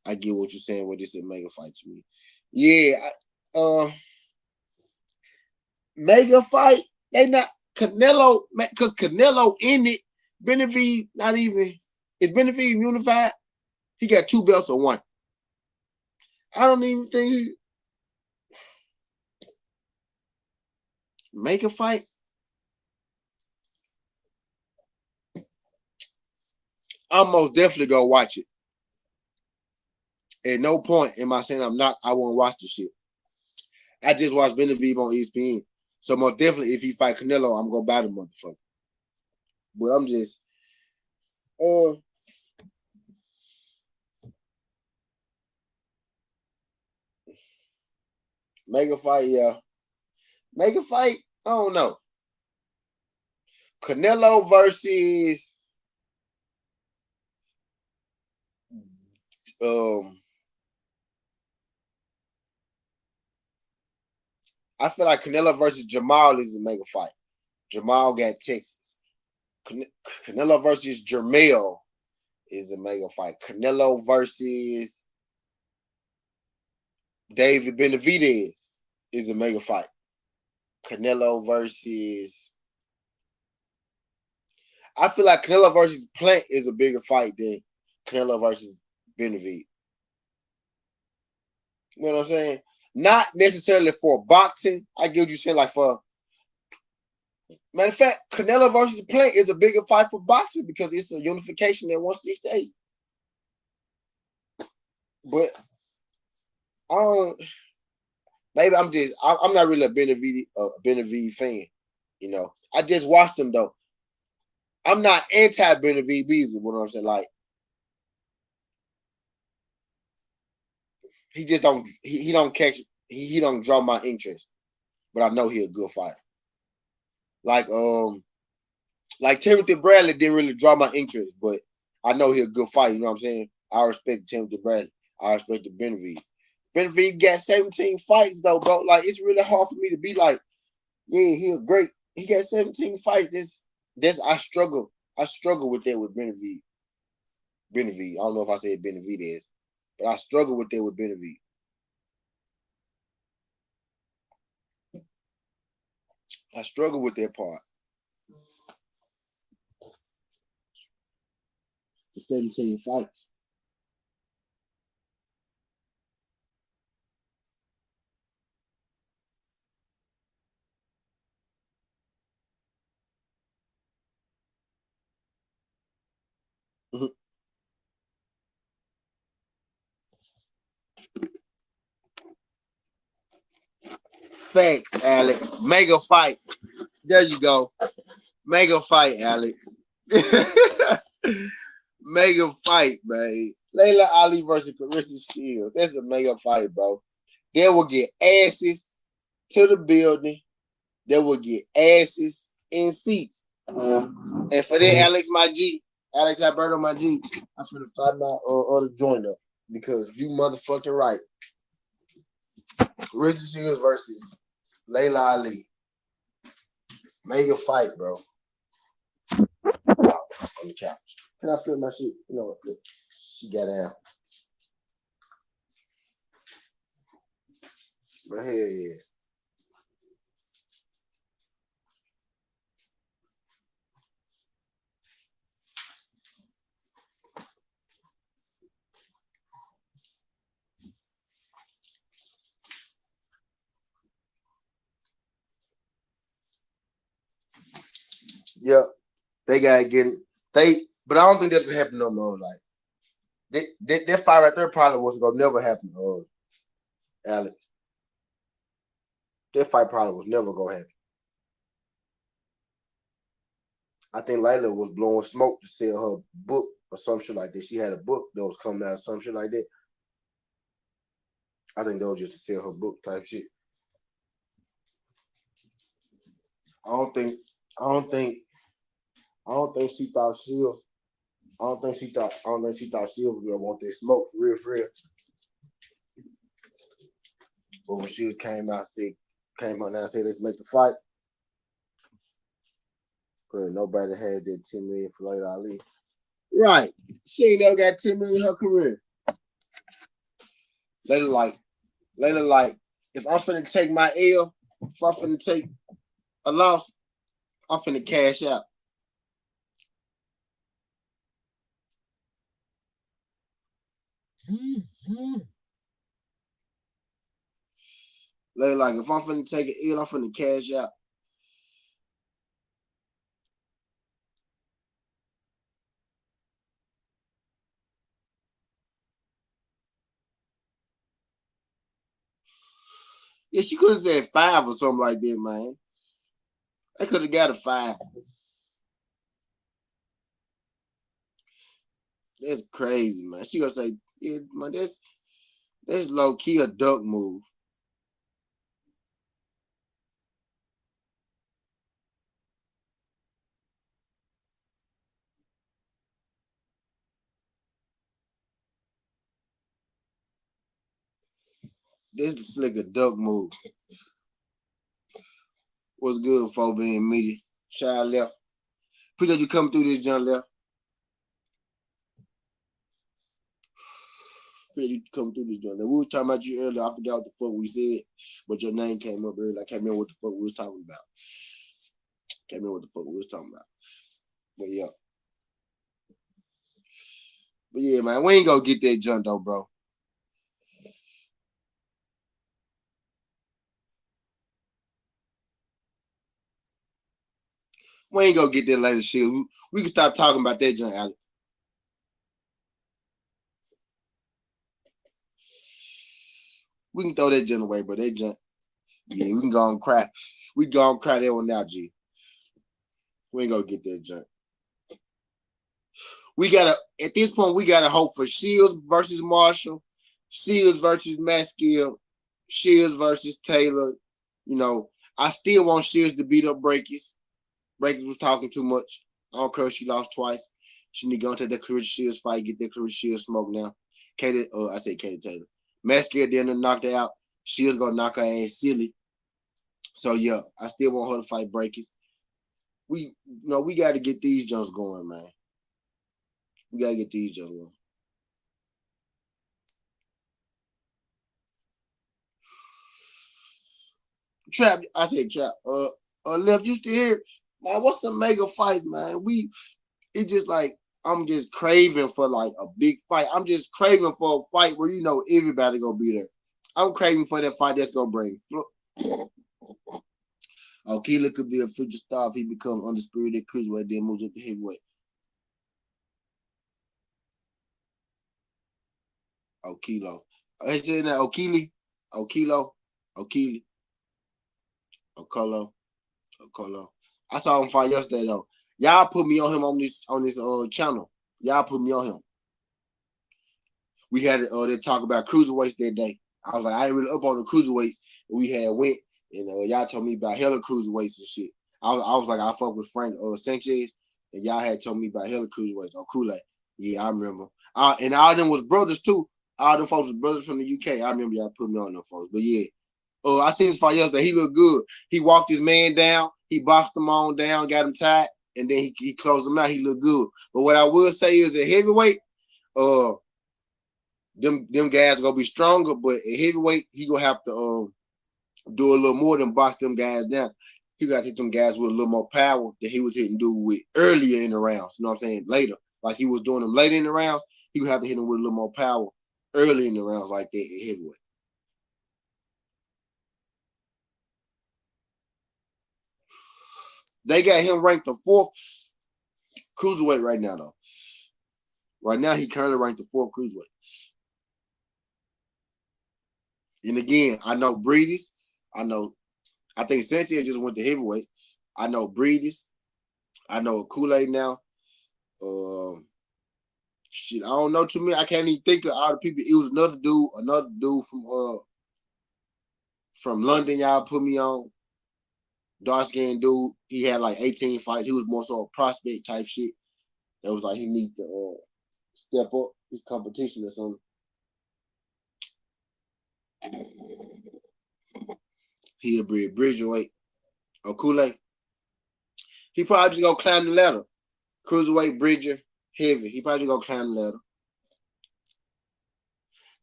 I get what you're saying with this a mega fight to me. Yeah, mega fight. They not Canelo because Canelo in it. Benavidez not even. Is Benavidez unified? He got 2 belts or 1. I don't even think he make a fight. I'm most definitely gonna watch it. At no point am I saying I won't watch the shit. I just watched Benavidez on ESPN. So most definitely if he fight Canelo, I'm gonna buy the motherfucker. But I'm just mega fight, yeah. Mega fight, I don't know. Canelo versus I feel like Canelo versus Jamal is a mega fight. Jamal got Texas. Canelo versus Jermell is a mega fight. Canelo versus David Benavidez is a mega fight. Canelo versus I feel like Canelo versus Plant is a bigger fight than Canelo versus Benavidez. You know what I'm saying? Not necessarily for boxing. I get what you're saying, like for matter of fact, Canelo versus Plant is a bigger fight for boxing because it's a unification at 168. But maybe I'm not really a Benavidez fan. You know, I just watched him though. I'm not anti-Benavidez either. What I'm saying, like he just don't he don't catch he don't draw my interest, but I know he's a good fighter. Like Timothy Bradley didn't really draw my interest, but I know he's a good fighter. You know what I'm saying? I respect Timothy Bradley. I respect the Benavidez. Benavidez got 17 fights though, bro. Like it's really hard for me to be like, yeah, he's great. He got 17 fights. This I struggle. I struggle with that with Benavidez. I don't know if I said Benavidez, but I struggle with that with Benavidez. I struggle with that part. The 17 fights. Facts, Alex. Mega fight. There you go. Mega fight, Alex. Mega fight, man. Layla Ali versus Carissa Shields. That's a mega fight, bro. They will get asses to the building. They will get asses in seats. And for that, Alex Alberto, my G, I'm finna find my other joint up because you motherfucking right. Carissa Shields versus Layla Ali. Mega fight, bro. On the couch. Can I flip my shit? You know what? She got out. But hell yeah. Yep. They gotta get it. But I don't think that's gonna happen no more. Like that fight right there probably was gonna never happen. Alex, that fight probably was never gonna happen. I think Layla was blowing smoke to sell her book or some shit like that. She had a book that was coming out or some shit like that. I think that was just to sell her book type shit. I don't think. I don't think. I don't think she thought Shields. I don't think she thought. I don't think she thought Shields was gonna want that smoke for real. But when Shields came out now and said, let's make the fight. But nobody had that 10 million for Layla Ali. Right. She ain't never got 10 million in her career. Layla like, if I'm finna take my L, if I'm finna take a loss, I'm finna cash out. Like, if I'm finna take an L, I'm finna cash out. Yeah, she could have said 5 or something like that, man. They could have got a 5. That's crazy, man. She gonna say, yeah, man, that's low key a duck move. This slick a duck move. What's good, for being media? Child left. Appreciate you coming through this jump left. Appreciate you coming through this jump left. We were talking about you earlier. I forgot what the fuck we said, but your name came up earlier. I can't remember what the fuck we was talking about. Can't remember what the fuck we was talking about. But yeah. But yeah, man, we ain't gonna get that jump though, bro. We ain't gonna get that later shit. We can stop talking about that junk, Alex. We can throw that junk away, but that junk, yeah, we can go and cry. We go and cry that one out, G. We ain't gonna get that junk. We gotta, at this point, we gotta hope for Shields versus Marshall, Shields versus Maskill, Shields versus Taylor. You know, I still want Shields to beat up Breakers. Breakers was talking too much. I don't care if she lost twice. She need to go into that Clarissa Shields fight, get that Clarissa Shields smoke now. I say Katie Taylor. Maskill then knocked her out. Shields gonna knock her ass silly. So yeah, I still want her to fight Breakers. We gotta get these jumps going, man. We gotta get these jumps going. Trap, I said Trap. Left, you still here? Man, what's some mega fights, man? It's just like I'm just craving for like a big fight. I'm just craving for a fight where everybody gonna be there. I'm craving for that fight that's gonna bring. Keeler could be a future star if he becomes undisputed cruiserweight, then moves up to heavyweight. Okilo. I said that Okili, Okilo, Okili, Okolo, Okolo. I saw him fight yesterday though. Y'all put me on him on this channel. Y'all put me on him. We had they talk about cruiserweights that day. I was like, I ain't really up on the cruiserweights. We had went and y'all told me about hella cruiserweights and shit. I was like, I fuck with Frank Sanchez, and y'all had told me about hella cruiserweights. Oh, Kool-Aid. Yeah, I remember. And all of them was brothers too. All them folks was brothers from the UK. I remember y'all put me on them folks. But yeah, I seen his fight yesterday. He looked good. He walked his man down. He boxed him on down, got him tied, and then he closed him out. He looked good. But what I will say is at heavyweight, them guys gonna be stronger. But at heavyweight, he gonna have to do a little more than box them guys down. He got to hit them guys with a little more power than he was hitting dude with earlier in the rounds. You know what I'm saying? Later, like he was doing them later in the rounds, he would have to hit him with a little more power early in the rounds like that at heavyweight. They got him ranked the 4th cruiserweight right now, though. Right now, he currently ranked the 4th cruiserweight. And again, I know Breedis. I think Cynthia just went to heavyweight. I know Breedis. I know Kool-Aid now. Shit, I don't know too many. I can't even think of all the people. It was another dude from London. Y'all put me on. Dark skinned dude. He had like 18 fights. He was more so a prospect type shit. That was like he need to step up his competition or something. He'll be a Bridgerweight or Kool-Aid. He probably just gonna climb the ladder. Cruiserweight, Bridger, heavy. He probably just gonna climb the ladder.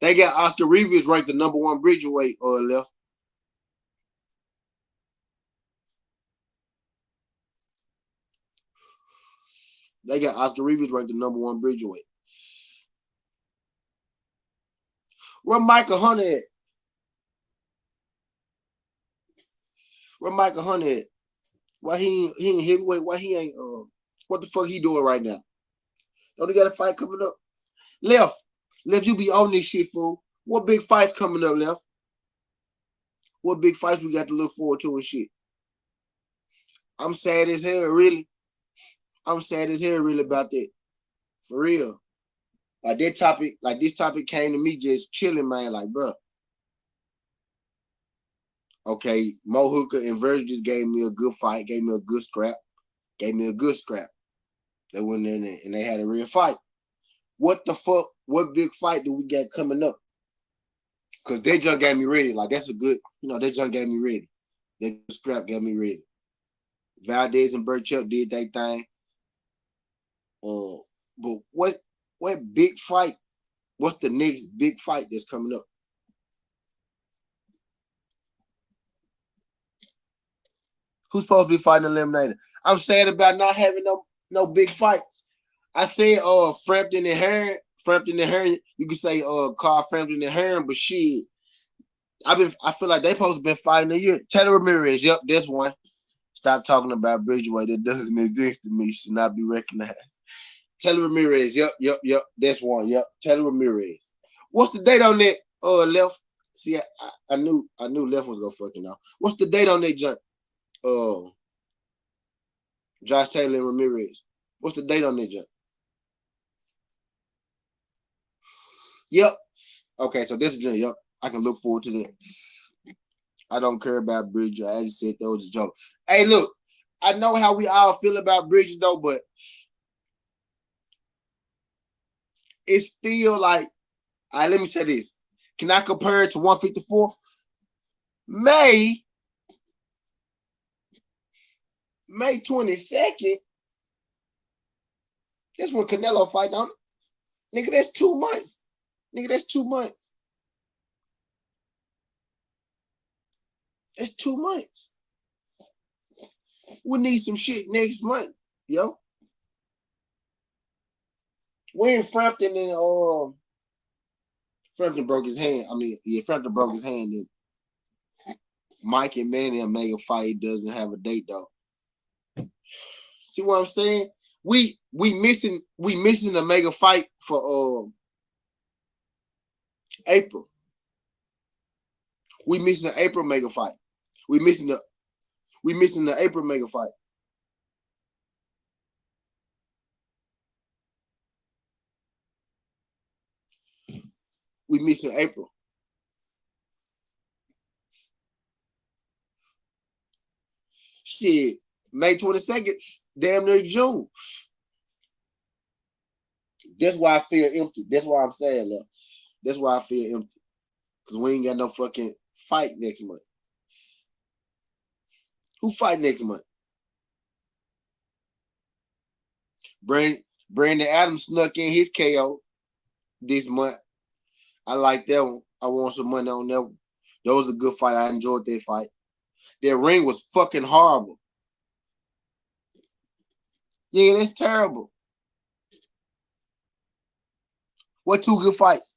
They got Oscar Rivas ranked the #1 Bridgerweight left. They got Oscar Rivas ranked the #1 Bridgerweight. Where Michael Hunter at? Where Michael Hunter at? Why he ain't heavyweight? Why he ain't what the fuck he doing right now? Don't he got a fight coming up? Left, you be on this shit, fool. What big fights coming up, Left? What big fights we got to look forward to and shit? I'm sad as hell, really. I'm sad as hell, really, about that. For real. Like this topic came to me just chilling, man. Like, bro, okay, Mo Hooker and Virgil just gave me a good fight, gave me a good scrap. They went in there and they had a real fight. What the fuck? What big fight do we got coming up? Because they just got me ready. Like, that's a good, they just got me ready. That scrap got me ready. Valdez and Burchell did their thing. But what big fight? What's the next big fight that's coming up? Who's supposed to be fighting eliminator? I'm sad about not having no big fights. I said Frampton and Hearn. You could say Carl Frampton and Hearn, but shit. I feel like they supposed to been fighting a year. Taylor Ramirez, yep, that's one. Stop talking about Bridgeway. That doesn't exist to me. Should not be recognized. Taylor Ramirez, yep. That's one. Yep. Taylor Ramirez. What's the date on that left? See, I knew left was gonna fucking know. What's the date on that jump? Josh Taylor and Ramirez. What's the date on that jump? Yep. Okay, so this is just, yep. I can look forward to that. I don't care about Bridges. I just said that was a joke. Hey, look, I know how we all feel about Bridges though, but it's still like, all right, let me say this. Can I compare it to 154? May 22nd. That's when Canelo fight on it. Nigga, that's 2 months. Nigga, that's 2 months. That's 2 months. We need some shit next month, yo. When Frampton and Frampton broke his hand. I mean, yeah, Frampton broke his hand. And Mike and Manny a mega fight doesn't have a date though. See what I'm saying? We missing a mega fight for April. We missing an April mega fight. We missing the April mega fight. We missing April. Shit, May 22nd, damn near June. That's why I feel empty. That's why I'm saying, look. That's why I feel empty. Because we ain't got no fucking fight next month. Who fight next month? Brandon Adams snuck in his KO this month. I like that one. I want some money on that one. That was a good fight. I enjoyed that fight. That ring was fucking horrible. Yeah, that's terrible. What 2 good fights?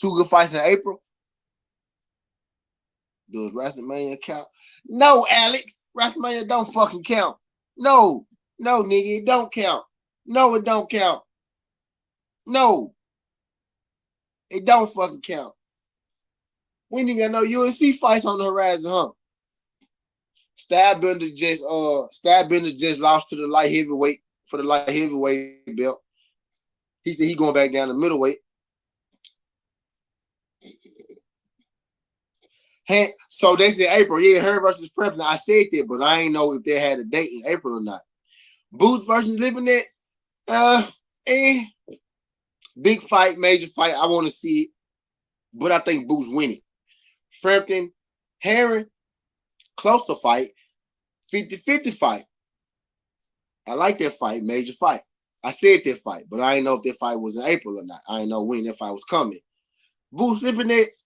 2 good fights in April? Does WrestleMania count? No, Alex. WrestleMania don't fucking count. No, nigga, it don't count. No, it don't count. No, it don't fucking count. We ain't got no UFC fights on the horizon, huh? Stylebender just lost to the light heavyweight for the light heavyweight belt. He said he going back down to middleweight. So they said April. Yeah, her versus Frampton. I said that, but I ain't know if they had a date in April or not. Boots versus Lipinets. Big fight, major fight. I want to see it, but I think Boots winning. Frampton, Herring, closer fight, 50-50 fight. I like that fight, major fight. I said that fight, but I didn't know if that fight was in April or not. I didn't know when that fight was coming. Boots Lipinets,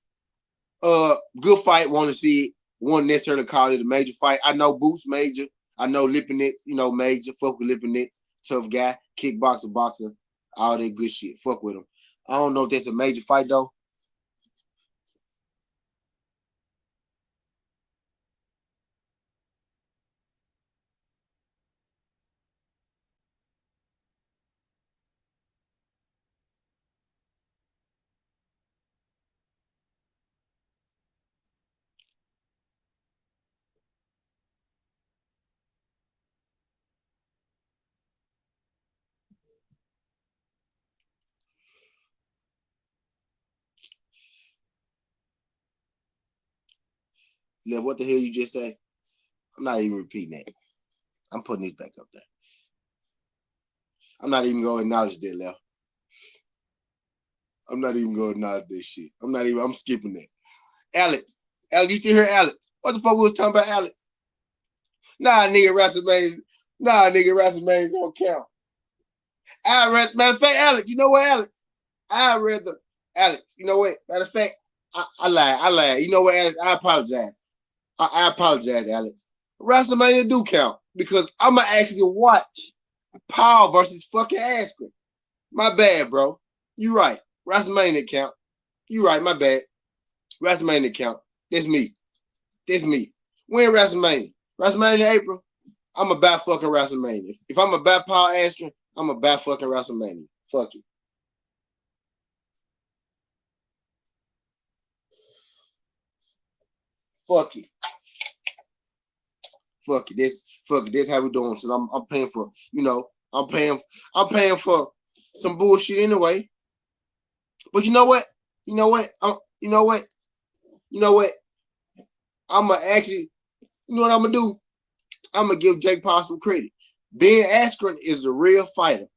good fight. Want to see it. Won't necessarily call it a major fight. I know Boots major. I know Lipinets, major. Fuck with Lipinets. Tough guy. Kickboxer, boxer. All that good shit. Fuck with him. I don't know if that's a major fight, though. What the hell you just say? I'm not even repeating that. I'm putting this back up there. I'm not even going to acknowledge that, Left. I'm not even going to acknowledge this shit. I'm skipping that. Alex, you still hear Alex? What the fuck we was talking about, Alex? Nah, nigga, WrestleMania don't count. Matter of fact, Alex, you know what, Alex? Alex, you know what? Matter of fact, I lied. You know what, Alex? I apologize. I apologize, Alex. WrestleMania do count because I'm going to actually watch Paul versus fucking Askren. My bad, bro. You right. WrestleMania count. You right, my bad. WrestleMania count. That's me. When WrestleMania? WrestleMania in April? I'm about fucking WrestleMania. If I'm about Paul Askren, I'm about fucking WrestleMania. Fuck it. Fuck it. This how we doing. So I'm paying for, I'm paying for some bullshit anyway. But you know what? I'ma actually, you know what I'm gonna do? I'm gonna give Jake Paul some credit. Ben Askren is a real fighter.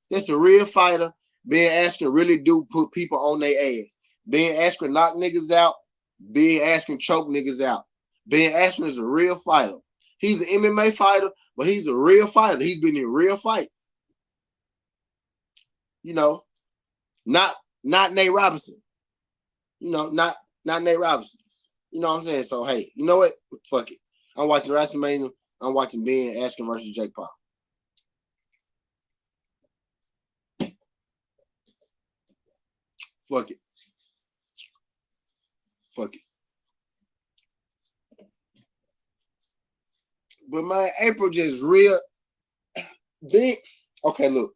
That's a real fighter. Ben Askren really do put people on their ass. Ben Askren knock niggas out. Ben Askren choke niggas out. Ben Askren is a real fighter. He's an MMA fighter, but he's a real fighter. He's been in real fights. Not Nate Robinson. Not Nate Robinson. You know what I'm saying? So hey, you know what? Fuck it. I'm watching WrestleMania. I'm watching Ben Askren versus Jake Paul. Fuck it. But my April just real big. Okay, look.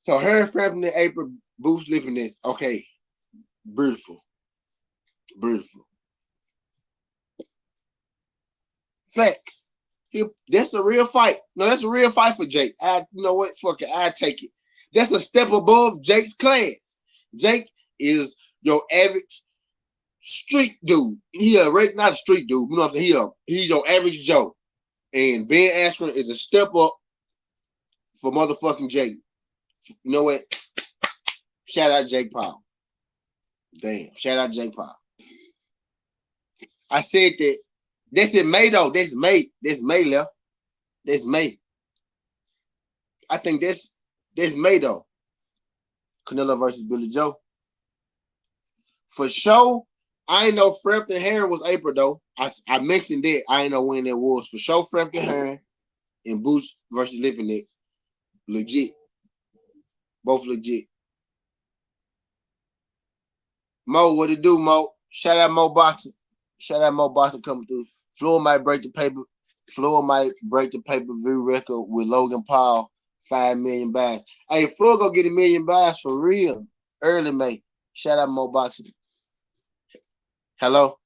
So her and Frampton in April, Boost Lippiness. Okay. Beautiful. Facts. That's a real fight. No, that's a real fight for Jake. You know what? Fuck it. I take it. That's a step above Jake's class. Jake is your average street dude. Not a street dude. You know what I'm saying? He's your average Joe. And Ben Askren is a step up for motherfucking Jake. You know what? Shout out Jake Paul. Damn. Shout out Jake Paul. I said that. That's in May though. That's May left. That's May. I think that's May though. Canelo versus Billy Joe. For sure, I ain't know Frampton Herring was April though. I mentioned that. I ain't know when that was. For sure, Frampton Herring and Boost versus Lippinets. Legit. Both legit. Mo, what it do, Mo? Shout out Mo Boxing. Coming through. Floyd might break the pay-per-view record with Logan Paul, 5 million buys. Hey, Floyd gonna get 1 million buys for real. Early May. Shout out Mo Boxing. Hello?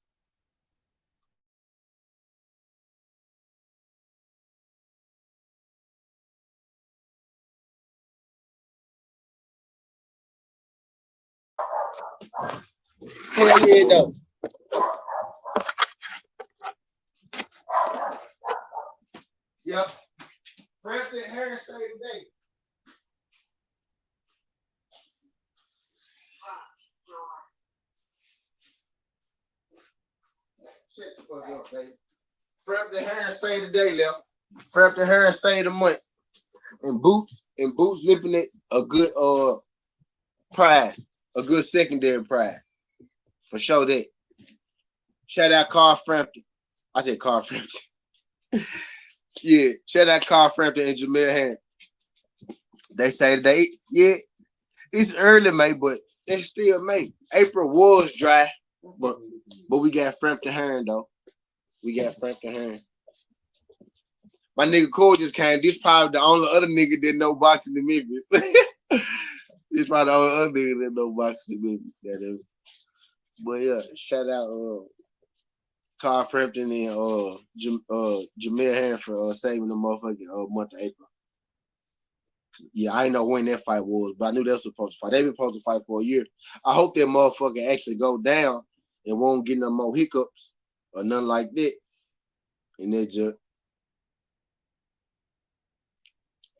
Hell yeah, though. Yep. Frampton Herring say today. Shut the fuck up, baby. Frampton Herring say today, left. Frampton Herring say the month. And Boots Lippinets a good prize. A good secondary prize. For sure that. Shout out Carl Frampton. I said Carl Frampton. Yeah, shout out Carl Frampton and Jamel Herring. They say today, yeah, it's early May, but it's still May. April was dry, but we got Frampton Herring though. My nigga Cole just came. This probably the only other nigga that know boxing in Memphis. This probably the only other nigga that know boxing in Memphis. But yeah, shout out Carl Frampton and Jamel Herring for saving the motherfucking month of April. Yeah, I didn't know when that fight was, but I knew they were supposed to fight. They've been supposed to fight for a year. I hope that motherfucker actually go down and won't get no more hiccups or nothing like that. And that just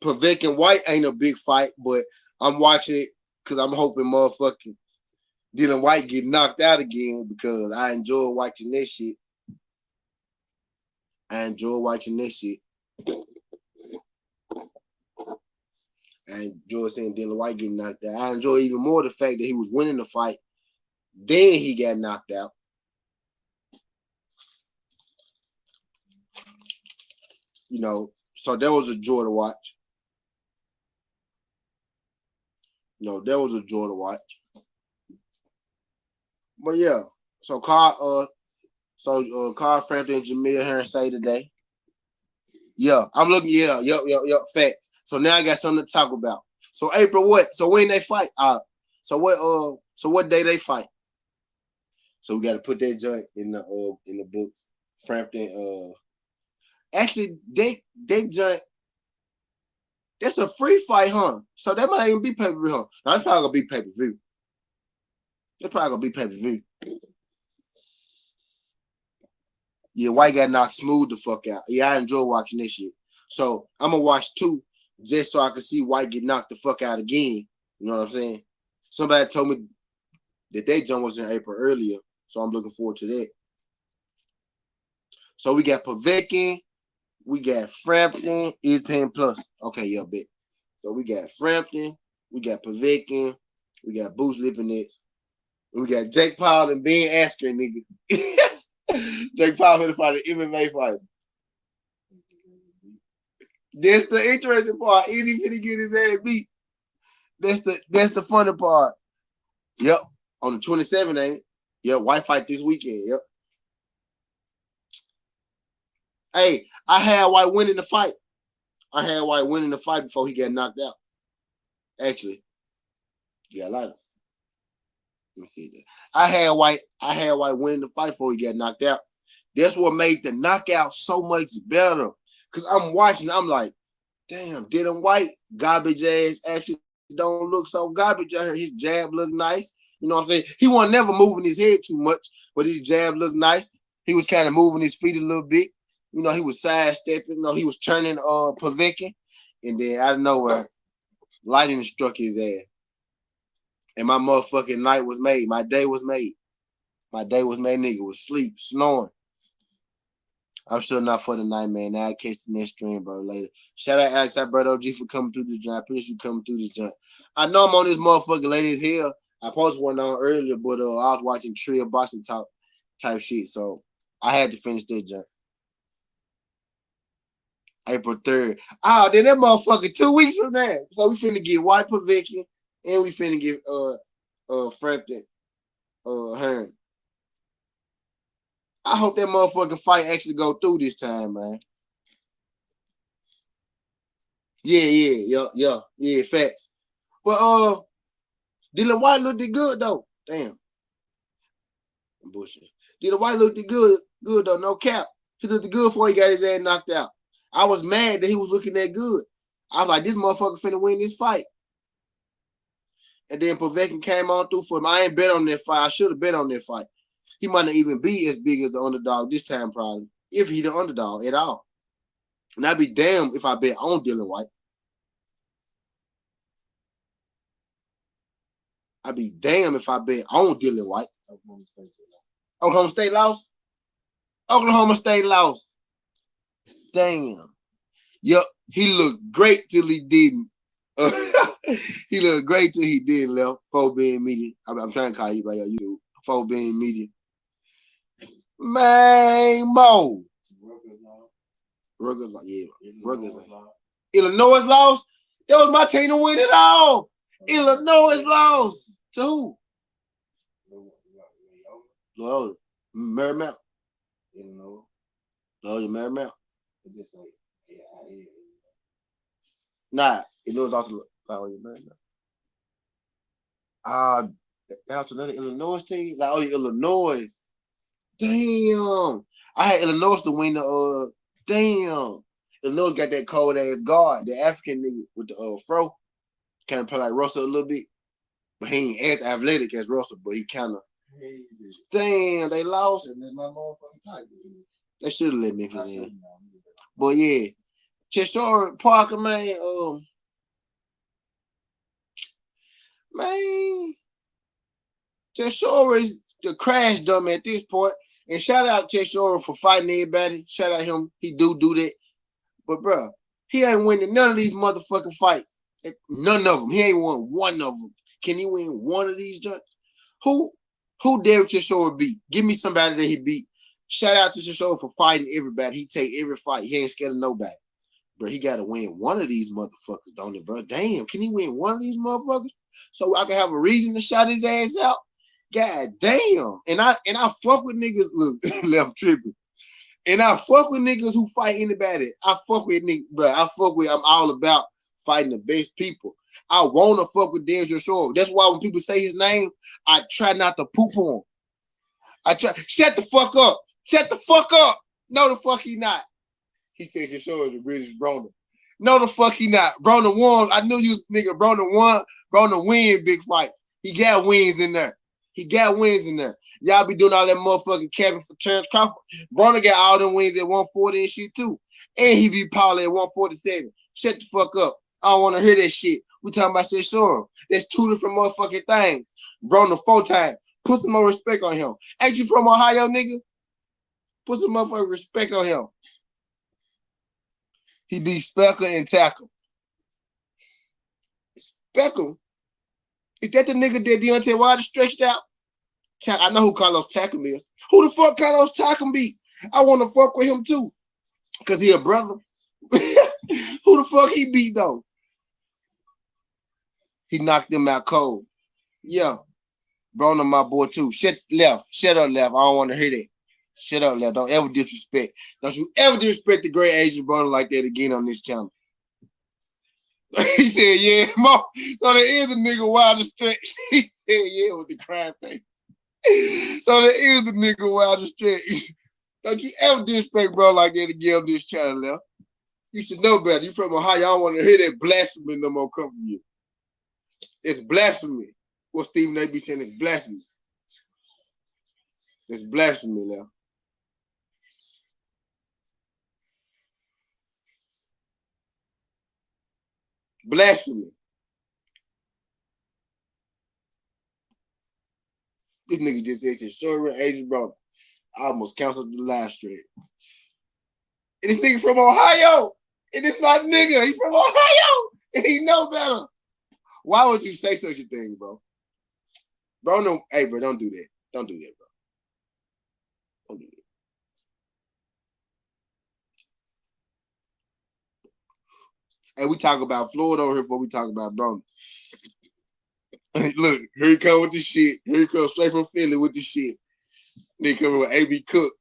Povetkin White ain't a big fight, but I'm watching it because I'm hoping motherfucking Dylan White get knocked out again because I enjoy watching that shit. I enjoy watching that shit. I enjoy seeing Dylan White get knocked out. I enjoy even more the fact that he was winning the fight. Then he got knocked out. You know, so that was a joy to watch. That was a joy to watch. But yeah, so Carl Frampton and Jamil Hearn today. Yeah, I'm looking. Yeah, yep. Facts. So now I got something to talk about. So April what? So when they fight? So what day they fight? So we got to put that joint in the books. Frampton. Actually, they joint. That's a free fight, huh? So that might even be pay-per-view, huh? No, it's probably gonna be pay-per-view. It's probably gonna be pay-per-view. Yeah, White got knocked smooth the fuck out. Yeah, I enjoy watching this shit. So I'm gonna watch 2 just so I can see White get knocked the fuck out again. You know what I'm saying? Somebody told me that they jump was in April earlier, so I'm looking forward to that. So we got Povetkin, we got Frampton, ESPN Plus. Okay, yeah, bet. So we got Frampton, we got Povetkin, we got Boots Lipinets, we got Jake Paul and Ben Askren, nigga. Jake Paul finna fight an MMA fighter. That's the interesting part. Is he finna get his ass beat? That's the funny part. Yep. On the 27th, ain't it? Yep. White fight this weekend. Yep. Hey, I had White winning the fight. I had White winning the fight before he got knocked out. Actually, yeah, a lot of. Let me see that. I had White winning the fight before he got knocked out. That's what made the knockout so much better. Cause I'm watching, I'm like, damn, Dylan White, garbage ass actually don't look so garbage out here. His jab looked nice. You know what I'm saying? He wasn't never moving his head too much, but his jab looked nice. He was kind of moving his feet a little bit. You know, he was sidestepping. You know, he was turning Povetkin. And then out of nowhere, lightning struck his ass. And my motherfucking night was made. My day was made. My day was made, nigga. Was sleep, snoring. I'm sure not for the night, man. Now I catch the next stream, bro, later. Shout out Alex Alberto G for coming through the joint. I appreciate you coming through the joint. I know I'm on this motherfucker late as hell. I posted one on earlier, but I was watching Trio Boxing Talk type shit, so I had to finish that joint. April 3rd. Oh, then that motherfucker 2 weeks from now. So we finna get White Povetkin and we finna get Frampton Hearn. I hope that motherfucking fight actually go through this time, man. Yeah, facts. But Dylan White looked good though. Damn. I'm bullshit. Dylan White looked good though, no cap. He looked good before he got his ass knocked out. I was mad that he was looking that good. I was like, this motherfucker finna win this fight. And then Povetkin came on through for him. I ain't bet on that fight. I should have bet on that fight. He might not even be as big as the underdog this time, probably, if he the underdog at all. And I'd be damned if I bet on Dylan White. I'd be damned if I bet on Dylan White. Oklahoma State lost? Oklahoma State lost. Damn. Yep, he looked great till he didn't. He looked great till he didn't left. 4 being media. I'm trying to call you by your YouTube. 4 being media. Man, Mo. Rutgers, yeah. Rutgers. Illinois lost. That was my team to win it all. Illinois lost. To who? Loyola. Marymount. Illinois. Loyola Marymount. Nah, Illinois lost to Loyola Marymount. That's another Illinois team. Like, oh, Illinois. Damn. I had Illinois to win the damn. Illinois got that cold ass guard, the African nigga with the fro. Kind of play like Russell a little bit. But he ain't as athletic as Russell, but he kind of Damn, they lost. They should have let Memphis in. But yeah, Chisora Parker, man, man, Chisora is the crash dummy at this point. And shout out Chisora for fighting everybody. Shout out him. He do that. But bro, he ain't winning none of these motherfucking fights. None of them. He ain't won one of them. Can he win one of these judges? Who Derek Chisora beat? Give me somebody that he beat. Shout out to Chisora for fighting everybody. He take every fight. He ain't scared of nobody. Bro, he got to win one of these motherfuckers, don't it, bro? Damn, can he win one of these motherfuckers? So I can have a reason to shout his ass out? God damn. And I fuck with niggas, look, left tripping. And I fuck with niggas who fight anybody. I fuck with niggas, bro. I'm all about fighting the best people. I want to fuck with Derek Chisora. That's why when people say his name, I try not to poop on him. I try, shut the fuck up. Shut the fuck up. No, the fuck he not. He says Chisora is the British Broner. No, the fuck he not. Broner won. I knew you was nigga. Broner won. Broner win big fights. He got wins in there. Y'all be doing all that motherfucking capping for Terrence Crawford. Broner got all them wins at 140 and shit too. And he beat Paul at 147. Shut the fuck up. I don't want to hear that shit. We talking about Chisora. That's two different motherfucking things. Broner 4 times. Put some more respect on him. Ain't you from Ohio, nigga? Put some motherfucking respect on him. He beat Speckle and Tackle. Speckle? Is that the nigga that Deontay Wilder stretched out? I know who Carlos Takam is. Who the fuck Carlos Takam beat? I want to fuck with him too. Because he a brother. Who the fuck he beat though? He knocked them out cold. Yeah. Broner my boy too. Shut up, left. I don't want to hear that. Shut up, left. Don't ever disrespect. Don't you ever disrespect the great Adrian Broner like that again on this channel. He said, yeah, Mo. So there is a nigga Wilder stretch. He said, yeah, with the crying face. So there is a nigga Wilder stretch. Don't you ever disrespect bro like that again on this channel, left. You should know better. You from Ohio. I don't want to hear that blasphemy no more come from you. It's blasphemy. What Stephen A. be saying is blasphemy. It's blasphemy now. Blasphemy. This nigga just said Chisora and Adrian Broner. I almost canceled the live stream. And this nigga from Ohio. And it's my nigga. He from Ohio. And he know better. Why would you say such a thing, bro? Bro, no, hey, bro, don't do that. Don't do that, bro. Don't do that. Hey, we talk about Florida over here before we talk about Broner. Look, here he come with this shit. Here he come straight from Philly with this shit. Nigga coming with AB Cook.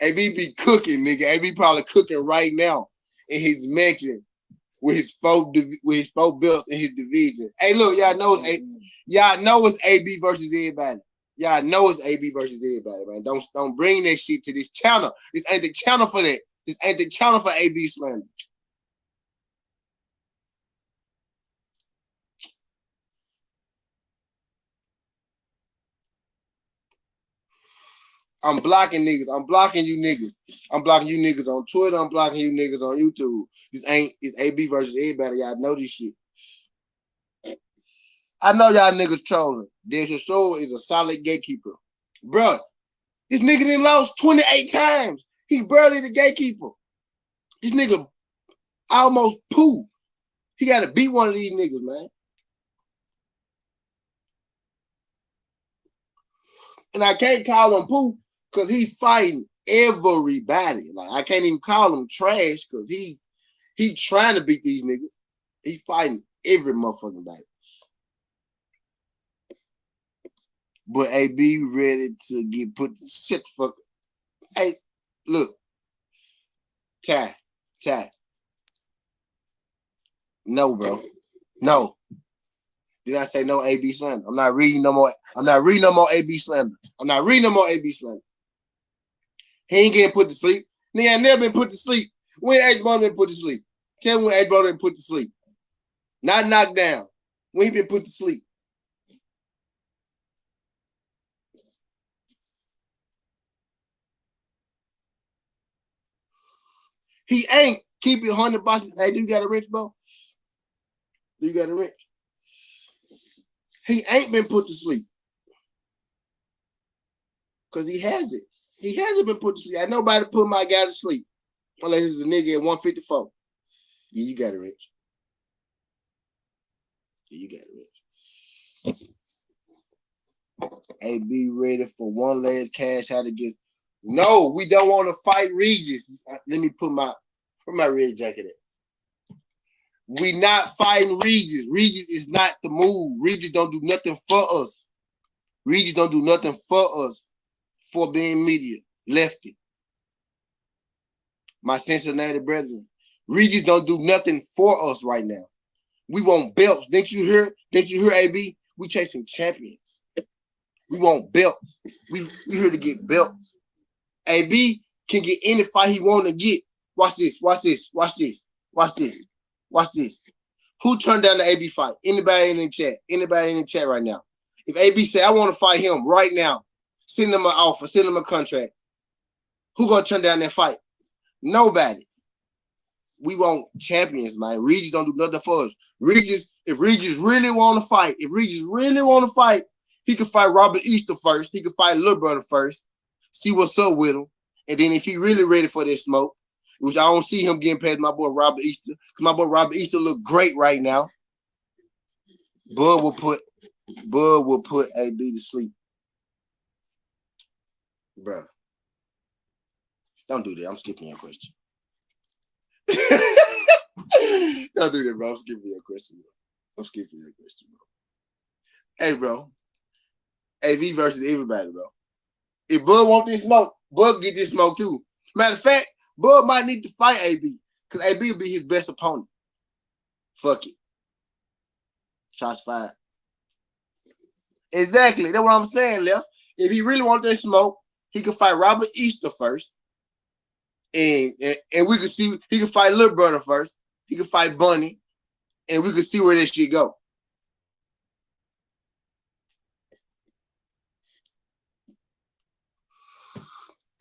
AB be cooking, nigga. AB probably cooking right now in his mansion with his four belts in his division. Hey, look, y'all know it's AB versus everybody. Y'all know it's AB versus everybody, man. Don't bring that shit to this channel. This ain't the channel for that. This ain't the channel for AB slander. I'm blocking niggas. I'm blocking you niggas. I'm blocking you niggas on Twitter. I'm blocking you niggas on YouTube. It's AB versus everybody. Y'all know this shit. I know y'all niggas trolling. Derek Chisora is a solid gatekeeper. Bruh, this nigga done lost 28 times. He barely the gatekeeper. This nigga almost poo. He got to beat one of these niggas, man. And I can't call him poo because he's fighting everybody. Like, I can't even call him trash because he trying to beat these niggas. He fighting every motherfucking body. But AB ready to get put the shit the fuck. Hey, look. Ty. No, bro. No. Did I say no AB slander? I'm not reading no more AB slander. He ain't getting put to sleep. Nigga ain't never been put to sleep. When Adrian Broner been put to sleep? Tell me when Adrian Broner been put to sleep. Not knocked down. When he been put to sleep. He ain't. Keep it 100 boxes. Hey, do you got a wrench, bro? Do you got a wrench? He ain't been put to sleep. Because he hasn't. He hasn't been put to sleep. Ain't nobody put my guy to sleep. Unless it's a nigga at 154. Yeah, you got a wrench. Yeah, you got a wrench. Hey, be ready for one last cash out against. No, we don't want to fight Regis. Let me put my red jacket in. We not fighting Regis. Regis is not the move. Regis don't do nothing for us. Regis don't do nothing for us for being media. Lefty. My Cincinnati brethren. Regis don't do nothing for us right now. We want belts. Didn't you hear, AB? We chasing champions. We want belts. We here to get belts. AB can get any fight he want to get. Watch this. Watch this. Watch this. Watch this. Watch this. Who turned down the AB fight? Anybody in the chat? Anybody in the chat right now? If AB say, I want to fight him right now, send him an offer, send him a contract. Who gonna turn down that fight? Nobody. We want champions, man. Regis don't do nothing for us. If Regis really want to fight, he could fight Robert Easter first. He could fight Little Brother first. See what's up with him. And then if he really ready for this smoke, which I don't see him getting past my boy Robert Easter, because my boy Robert Easter look great right now. Bud will put AB to sleep. Bruh. Don't do that. I'm skipping your question. Don't do that, bro. I'm skipping your question, bro. Hey, bro. AB versus everybody, bro. If Bud want this smoke, Bud get this smoke too. Matter of fact, Bud might need to fight AB because AB will be his best opponent. Fuck it. Shots fired. Exactly. That's what I'm saying, Left. If he really want that smoke, he could fight Robert Easter first. And we could see he could fight Little Brother first. He could fight Bunny. And we could see where this shit go.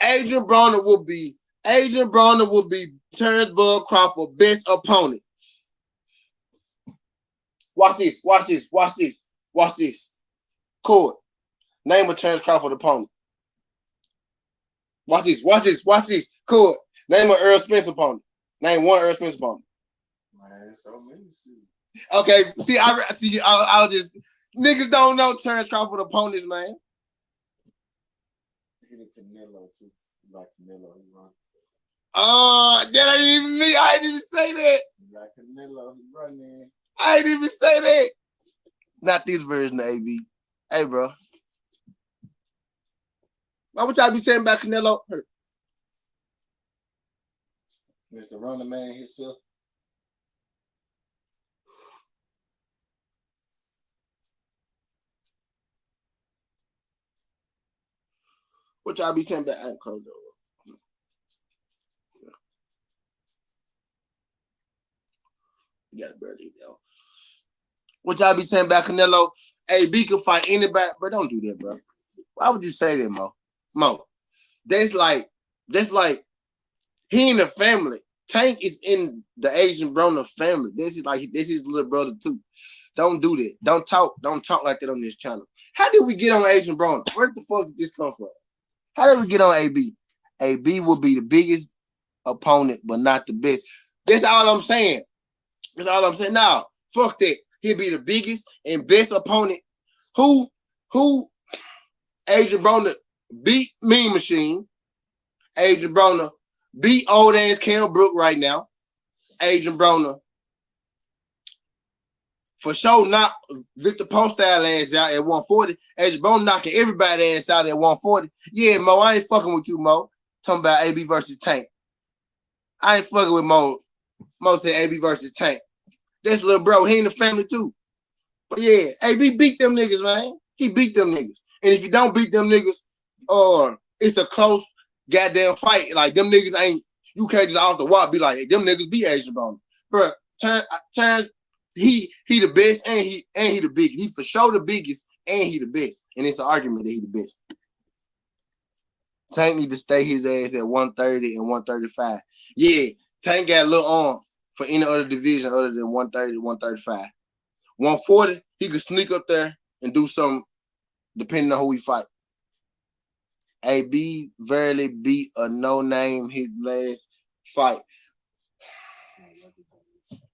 Adrian Broner will be Terrence Bud Crawford's best opponent. Watch this. Court. Name a Terrence Crawford opponent. Watch this. Court. Name an Earl Spence opponent. Name one Earl Spence opponent. Man, so many shit. Okay, I'll just niggas don't know Terrence Crawford opponents, man. Canelo too. Like Canelo, he run. That ain't even me. I didn't even say that. Like Canelo, he run, man. I didn't even say that. Not this version of AB. Hey, bro. Why would y'all be saying about Canelo? Mr. Runner Man himself. What y'all be saying about Adam Cole, though? You gotta barely eat that. What y'all be saying about Canelo? AB can fight anybody, but don't do that, bro. Why would you say that, Mo? That's like he in the family. Tank is in the Asian Broner family. This is his little brother too. Don't do that. Don't talk like that on this channel. How did we get on Asian Broner? Where the fuck did this come from? How did we get on AB? AB will be the biggest opponent, but not the best. That's all I'm saying. Now, fuck that. He'll be the biggest and best opponent. Who Adrian Broner beat Mean Machine. Adrian Broner beat old ass Kell Brook right now. Adrian Broner for sure knock Victor Postile ass out at 140. Adrian Broner knocking everybody ass out at 140. Yeah, Mo, I ain't fucking with you, Mo. Talking about AB versus Tank. I ain't fucking with Mo. Mo said AB versus Tank. That's little bro. He in the family too. But yeah, AB beat them niggas, man. He beat them niggas. And if you don't beat them niggas, it's a close goddamn fight. Like them niggas ain't. You can't just off the walk be like, hey, them niggas be Asian Broner. Bro, Terrence, he the best and he the biggest. He for sure the biggest and he the best. And it's an argument that he the best. Tank need to stay his ass at 130 and 135. Yeah, Tank got a little arm for any other division other than 130 to 135. 140, he could sneak up there and do something depending on who he fight. AB barely beat a no-name his last fight.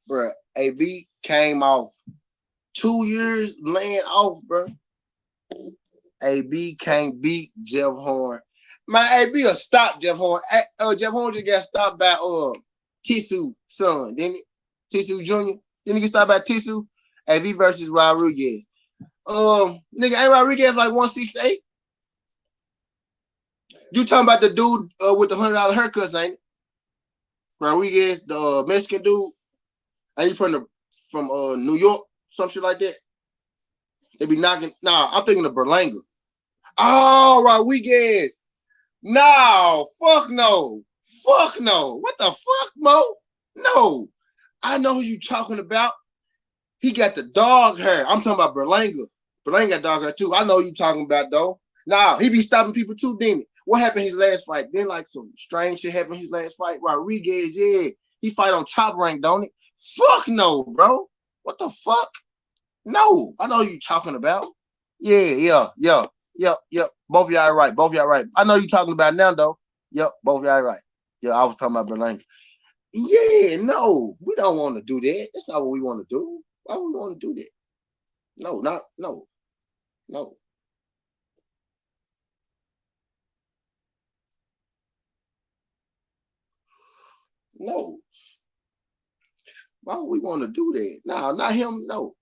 Bruh, AB came off 2 years laying off, bruh. AB can't beat Jeff Horn. Man, AB will stop Jeff Horn. Jeff Horn just got stopped by Tisu son, didn't it? Tisu Jr. Didn't he get stopped by Tisu? AB versus Rodriguez. Nigga, ain't Rodriguez like 168? You talking about the dude with the $100 haircuts, ain't it? Rodriguez, the Mexican dude. Ain't he from New York? Some shit like that. They be knocking. Nah, I'm thinking of Berlanga. Oh, Rodriguez. No, fuck no. Fuck no. What the fuck, Mo? No. I know who you talking about. He got the dog hair. I'm talking about Berlanga. Berlanga got dog hair too. I know who you talking about, though. Nah, he be stopping people too, didn't he? What happened his last fight? Then like some strange shit happened his last fight. Rodriguez, yeah. He fight on Top Rank, don't he? Fuck no, bro. What the fuck? No. I know who you talking about. Yeah. Both of y'all right. Both of y'all right. I know you talking about now, though. Yep, both of y'all right. Yeah, I was talking about Berlanga. Yeah, no. We don't want to do that. That's not what we want to do. Why would we want to do that? No. No. Why would we want to do that? No, not him. No.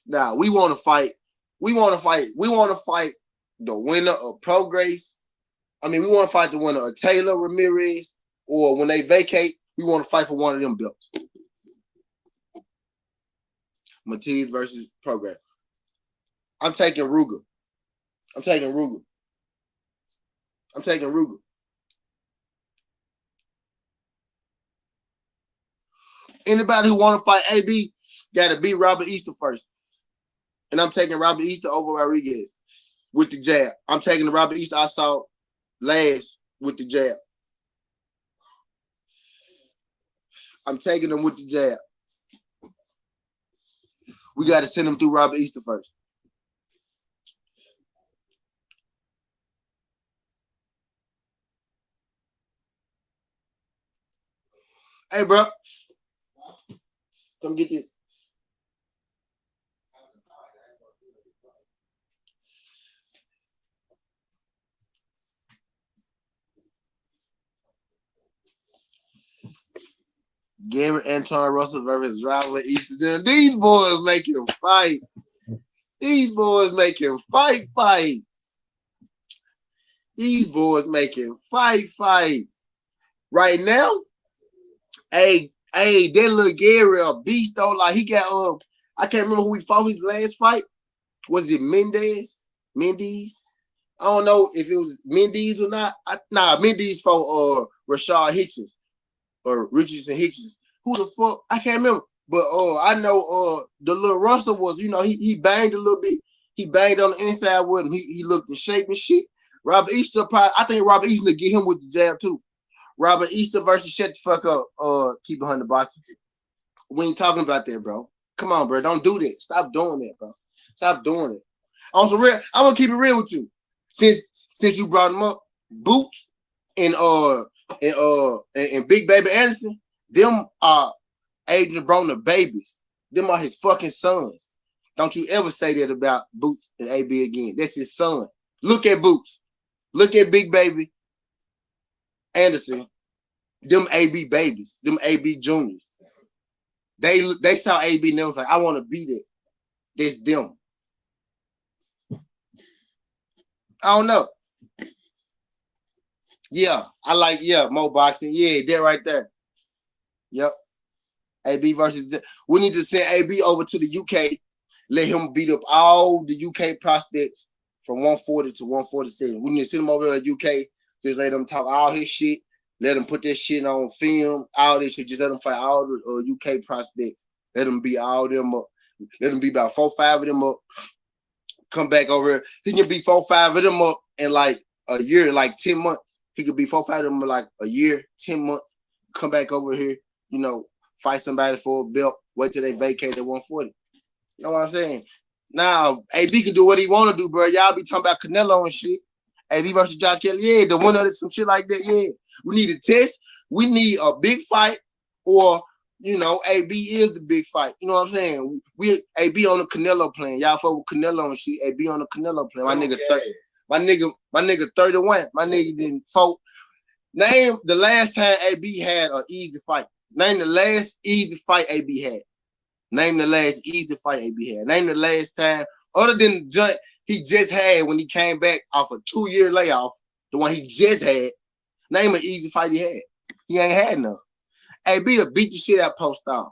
Now we want to fight. We want to fight the winner of Progress. I mean, we want to fight the winner of Taylor Ramirez, or when they vacate, we want to fight for one of them belts. Matiz versus Progress. I'm taking Ruger. Anybody who want to fight AB got to beat Robert Easter first. And I'm taking Robert Easter over Rodriguez with the jab. I'm taking the Robert Easter I saw last with the jab. I'm taking him with the jab. We got to send him through Robert Easter first. Hey, bro. Come get this. Gary Anton Russell versus Robert Easter. These boys making fights. These boys making fights. These boys making fights. Right now, hey, that little Gary a beast though. Like he got I can't remember who he fought his last fight. Was it Mendez? I don't know if it was Mendez or not. Mendez fought Rashad Hitchens or Richardson Hitchens. Who the fuck? I can't remember. But I know the little Russell was, he banged a little bit. He banged on the inside with him. He looked in shape and shit. Robert Easter I think Robert Easter get him with the jab too. Robert Easter versus shut the fuck up. Keep 100 boxing. We ain't talking about that, bro. Come on, bro. Don't do that. Stop doing that, bro. Stop doing it. On some real, I'm gonna keep it real with you. Since you brought him up, Boots and Big Baby Anderson, them are Adrian Broner babies. Them are his fucking sons. Don't you ever say that about Boots and AB again. That's his son. Look at Boots. Look at Big Baby Anderson. Them AB babies. Them AB juniors. They saw AB and they was like, I want to be that. That's them. I don't know. Yeah, I like, Mo boxing. Yeah, that right there. Yep. AB versus. We need to send AB over to the UK. Let him beat up all the UK prospects from 140 to 147. We need to send him over to the UK. Just let him talk all his shit. Let him put that shit on film. All this shit. Just let him fight all the UK prospects. Let him beat all them up. Let him beat about 4-5 of them up. Come back over here. He can beat 4-5 of them up in like a year, like 10 months. He could be 4-5 of them in like a year, 10 months, come back over here, fight somebody for a belt, wait till they vacate at 140. You know what I'm saying? Now, AB can do what he want to do, bro. Y'all be talking about Canelo and shit. AB versus Josh Kelly, yeah, the winner of some shit like that, yeah. We need a test. We need a big fight, or AB is the big fight. You know what I'm saying? We AB on the Canelo plan. Y'all fuck with Canelo and shit. AB on the Canelo plan. My nigga 31. My nigga didn't fought. Name the last time AB had an easy fight. Name the last easy fight AB had. Name the last easy fight AB had. Name the last time, other than the joint he just had when he came back off a 2-year layoff, the one he just had. Name an easy fight he had. He ain't had none. AB will beat the shit out Postol.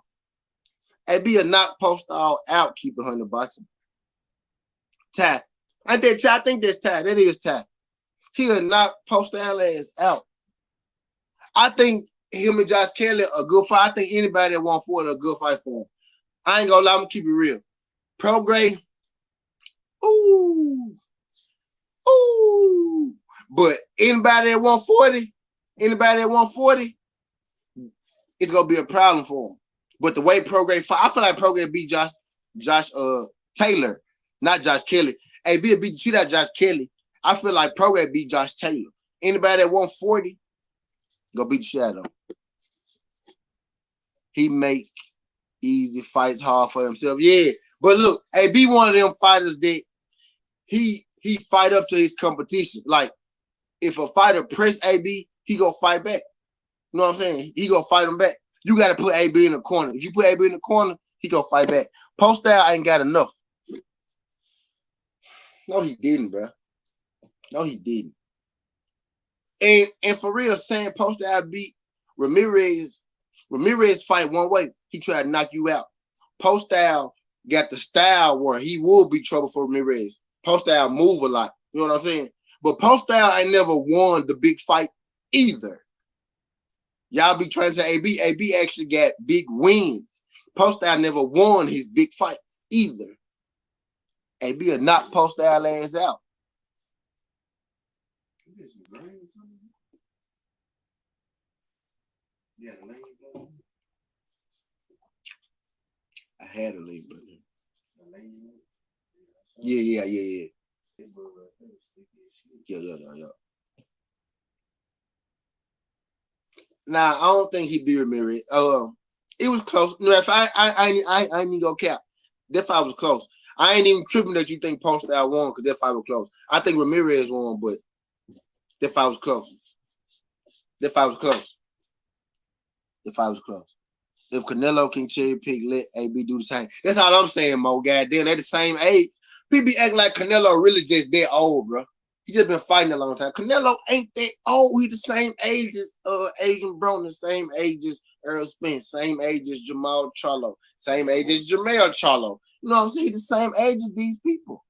AB will knock Postol out, keep it 100 boxing. Ty. I think that's Ty. That is Ty. He'll knock Postol ass out. I think him and Josh Kelly a good fight. I think anybody that 140 a good fight for him. I ain't gonna lie, I'm gonna keep it real. Prograis, ooh. But anybody at 140, it's gonna be a problem for him. But the way Prograis fight, I feel like Prograis beat Josh Taylor, not Josh Kelly. Hey, beat the shit out Josh Kelly. I feel like Prograis beat Josh Taylor. Anybody at 140, go beat the shit out of him. He make easy fights hard for himself. Yeah. But look, AB one of them fighters that he fight up to his competition. Like, if a fighter press AB, he go fight back. You know what I'm saying? He go fight him back. You got to put AB in the corner. If you put AB in the corner, he go fight back. Postol ain't got enough. No, he didn't, bro. No, he didn't. And for real, saying Postol beat Ramirez fight one way. He tried to knock you out. Postol got the style where he will be trouble for Ramirez. Postol move a lot. You know what I'm saying? But Postol ain't never won the big fight either. Y'all be trying to say AB. AB actually got big wins. Postol never won his big fight either. AB will knock Postol ass out. Yeah, I had a link button. Yeah. Yeah. Nah, I don't think he beat Ramirez. It was close. No, if I ain't even go cap. That fight was close. I ain't even tripping that you think Postol won because that fight was close. I think Ramirez won, but that fight was close. If Canelo can cherry pick, let AB do the same. That's all I'm saying, Mo. Goddamn, they're the same age. People be acting like Canelo really just that old, bro. He just been fighting a long time. Canelo ain't that old. He the same age as Adrian Broner, same age as Earl Spence, same age as Jamal Charlo, same age as Jermell Charlo. You know what I'm saying? He the same age as these people.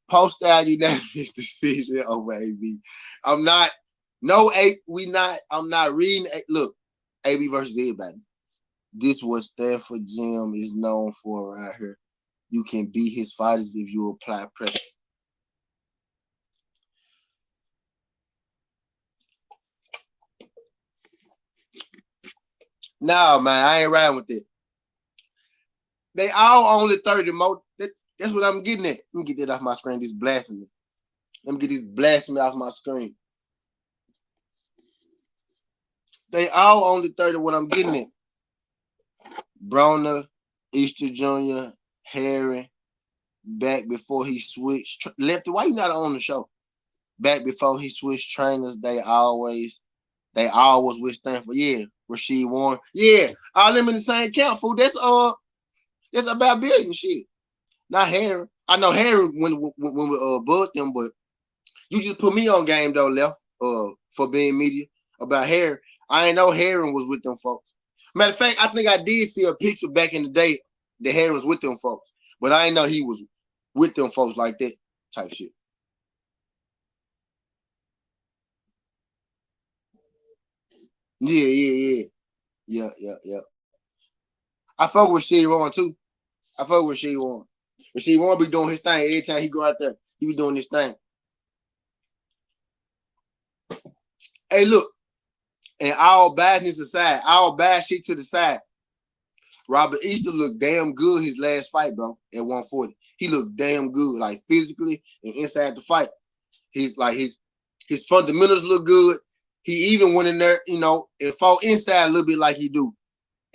Postol unanimous decision over AB. I'm not reading. Look, AB versus everybody. This is what Stanford Gym is known for around here. You can beat his fighters if you apply pressure. No, man, I ain't riding with it. They all only 30 more. That's what I'm getting at. Let me get that off my screen. This blasting me. Let me get this blasting me off my screen. They all only 30 what I'm getting at. Broner, Easter Jr., Harry, back before he switched. Lefty, why you not on the show? Back before he switched trainers, they always with Stanford. Yeah, Rasheed Warren. Yeah, all them in the same camp, fool. That's about billion shit. Not Harry. I know Harry when we bugged them, but you just put me on game though, left for being media about Harry. I ain't know Harry was with them folks. Matter of fact, I think I did see a picture back in the day that Harry was with them folks, but I ain't know he was with them folks like that type shit. Yeah. I fuck with Rasheed Warren too. Rasheed Warren be doing his thing every time he go out there. He be doing his thing. Hey, look, and all badness aside, all bad shit to the side. Robert Easter looked damn good his last fight, bro, at 140. He looked damn good, like physically and inside the fight. He's like his fundamentals look good. He even went in there, you know, and fought inside a little bit like he do.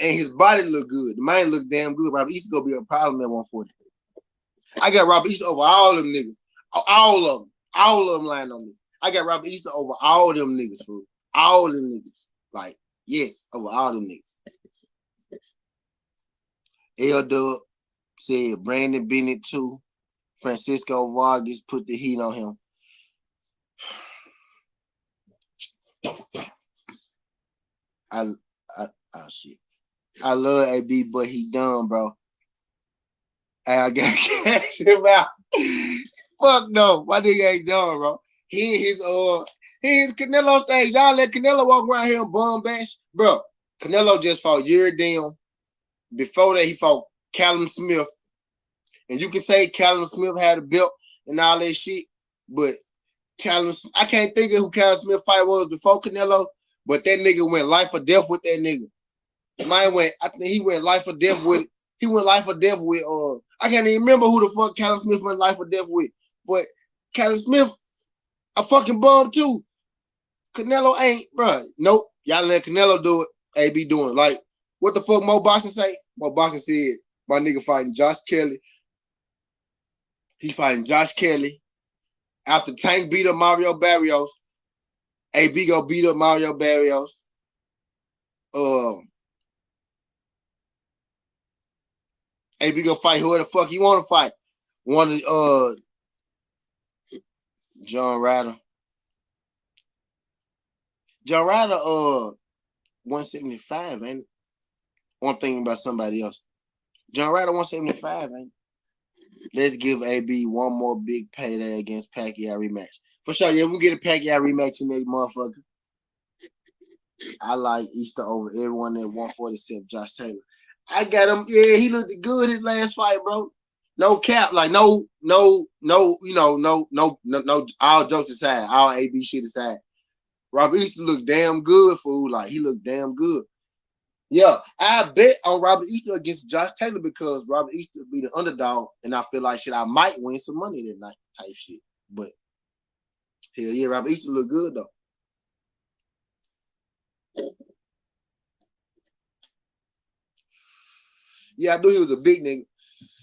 And his body look good. The man look damn good. Robert Easter gonna be a problem at 140. I got Robert Easter over all them niggas. All of them. All of them lying on me. I got Robert Easter over all them niggas, fool. All them niggas. Like, yes, over all them niggas. L-Dub said Brandon Bennett too. Francisco Vargas put the heat on him. Shit. I love AB, but he done, bro. I gotta cash him out. Fuck no, my nigga ain't done, bro. He in his Canelo stage. Y'all let Canelo walk around here and bum bash, bro. Canelo just fought Yuridim. Before that, he fought Callum Smith, and you can say Callum Smith had a belt and all that shit, but I can't think of who Callum Smith fight was before Canelo, but that nigga went life or death with that nigga. I think he went life or death with. He went life or death with. I can't even remember who the fuck Callum Smith went life or death with. But Callum Smith, a fucking bum too. Canelo ain't, bro. Nope. Y'all let Canelo do it. AB doing like what the fuck Mo Boxing say? Mo Boxing said my nigga fighting Josh Kelly. He fighting Josh Kelly. After Tank beat up Mario Barrios, AB go beat up Mario Barrios. AB go fight whoever the fuck he want to fight. One of John Ryder. John Ryder 175, ain't it? One thing about somebody else. John Ryder 175, ain't it? Let's give AB one more big payday against Pacquiao rematch. For sure, yeah, we'll get a Pacquiao rematch in that motherfucker. I like Easter over everyone at 147, Josh Taylor. I got him. Yeah, he looked good his last fight, bro. No cap, like no, you know, no. All jokes aside, all AB shit aside. Robert Easter looked damn good, fool. Like he looked damn good. Yeah, I bet on Robert Easter against Josh Taylor because Robert Easter be the underdog, and I feel like shit, I might win some money that night type shit. But hell yeah, Robert Easter look good though. Yeah, I knew he was a big nigga.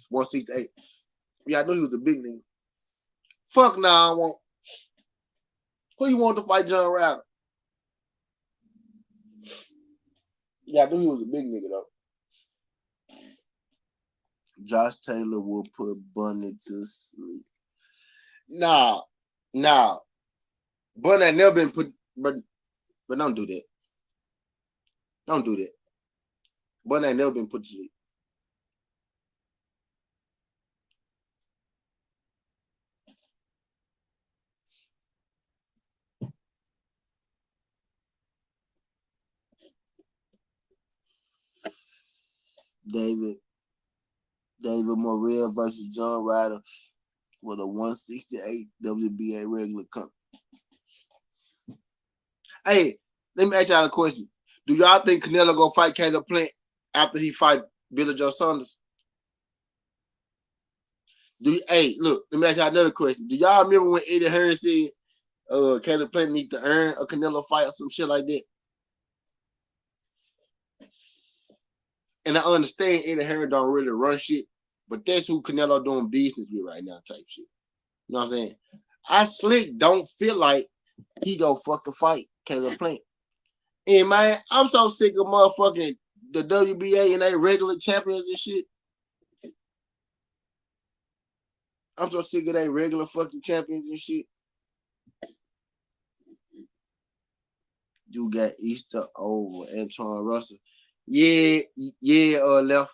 168. Yeah, I knew he was a big nigga. Fuck nah, I want. Who you want to fight John Ryder? Yeah, I knew he was a big nigga though. Josh Taylor will put Bunny to sleep. Nah. Bunny ain't never been put, but don't do that. Don't do that. Bunny ain't never been put to sleep. David Morrell versus John Ryder with a 168 WBA regular cup. Hey, let me ask y'all a question. Do y'all think Canelo gonna fight Caleb Plant after he fight Billy Joe Saunders? Hey, look, let me ask y'all another question. Do y'all remember when Eddie Hearn said Caleb Plant need to earn a Canelo fight or some shit like that? And I understand Eddie Hearn don't really run shit, but that's who Canelo doing business with right now type shit. You know what I'm saying? I slick don't feel like he go fucking fight Caleb Plant. And man, I'm so sick of motherfucking the WBA and they regular champions and shit. I'm so sick of they regular fucking champions and shit. You got Easter over Antoine Russell. Yeah, left.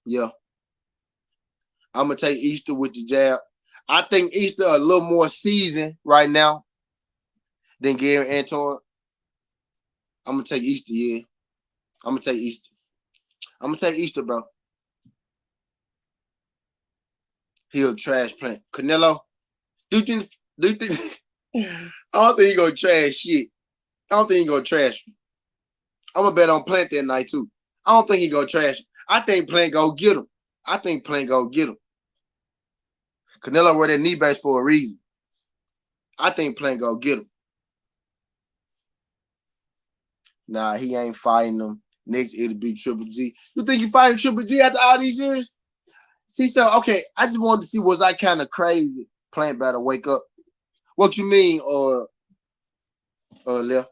Yeah. I'm gonna take Easter with the jab. I think Easter a little more seasoned right now than Gary Antoine. I'm gonna take Easter, yeah. I'm gonna take Easter. I'm gonna take Easter, bro. He'll trash Plant. Canelo, do you think I don't think he gonna trash shit. I don't think he gonna trash him. I'm gonna bet on Plant that night too. I don't think he gonna trash him. I think Plant go get him. I think Plant go get him. Canelo wear that knee brace for a reason. I think Plant go get him. Nah, he ain't fighting him. Next, it'll be Triple G. You think you fighting Triple G after all these years? See, so, okay, I just wanted to see, was I kind of crazy? Plant better wake up. What you mean, Left?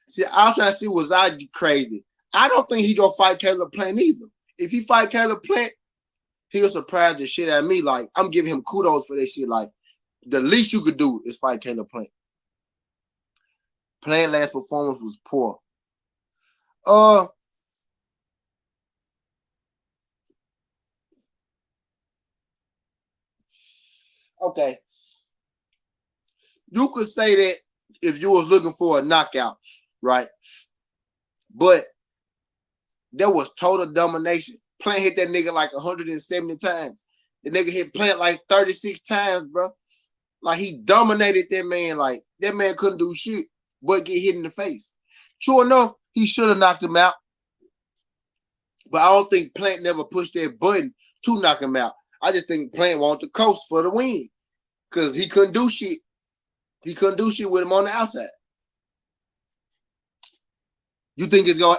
See, I was trying to see, was I crazy? I don't think he gonna fight Caleb Plant either. If he fight Caleb Plant, he'll surprise the shit out of me. Like, I'm giving him kudos for that shit. Like, the least you could do is fight Caleb Plant. Plant last performance was poor. Okay. You could say that if you was looking for a knockout, right? But there was total domination. Plant hit that nigga like 170 times. The nigga hit Plant like 36 times, bro. Like, he dominated that man. Like, that man couldn't do shit but get hit in the face. True enough, he should have knocked him out. But I don't think Plant never pushed that button to knock him out. I just think Plant wanted the coast for the win. Because he couldn't do shit. He couldn't do shit with him on the outside. You think it's going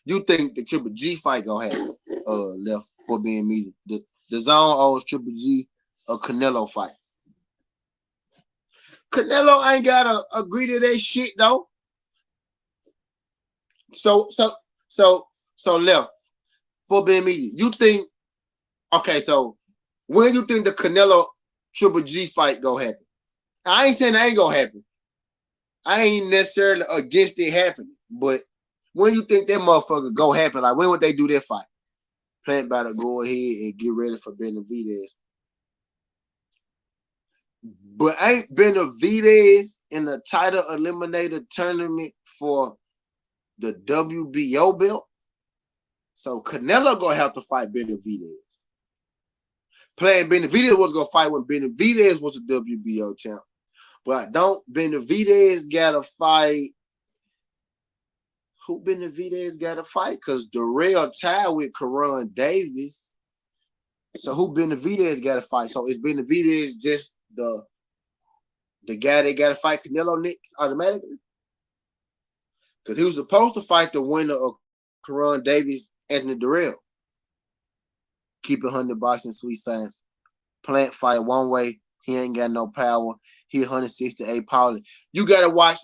you think the Triple G fight gonna happen Left for being me. The zone owes Triple G a Canelo fight. Canelo ain't gotta agree to that shit though. So Left for being media. You think okay, so when you think the Canelo Triple G fight gonna happen? I ain't saying that ain't gonna happen. I ain't necessarily against it happening, but when you think that motherfucker go happen, like when would they do that fight? Plant better go ahead and get ready for Benavidez. But ain't Benavidez in the title eliminator tournament for the WBO belt? So Canelo gonna have to fight Benavidez. Playing Benavidez was gonna fight when Benavidez was a WBO champ. But don't Benavidez gotta fight? Who Benavidez gotta fight? Because Darrell tied with Karan Davis. So who Benavidez gotta fight? So is Benavidez just the guy that gotta fight Canelo Nick automatically? Because he was supposed to fight the winner of Karan Davis, Anthony Darrell. Keep it 100 boxing, sweet science. Plant fight one way. He ain't got no power. He 168 pounds. You gotta watch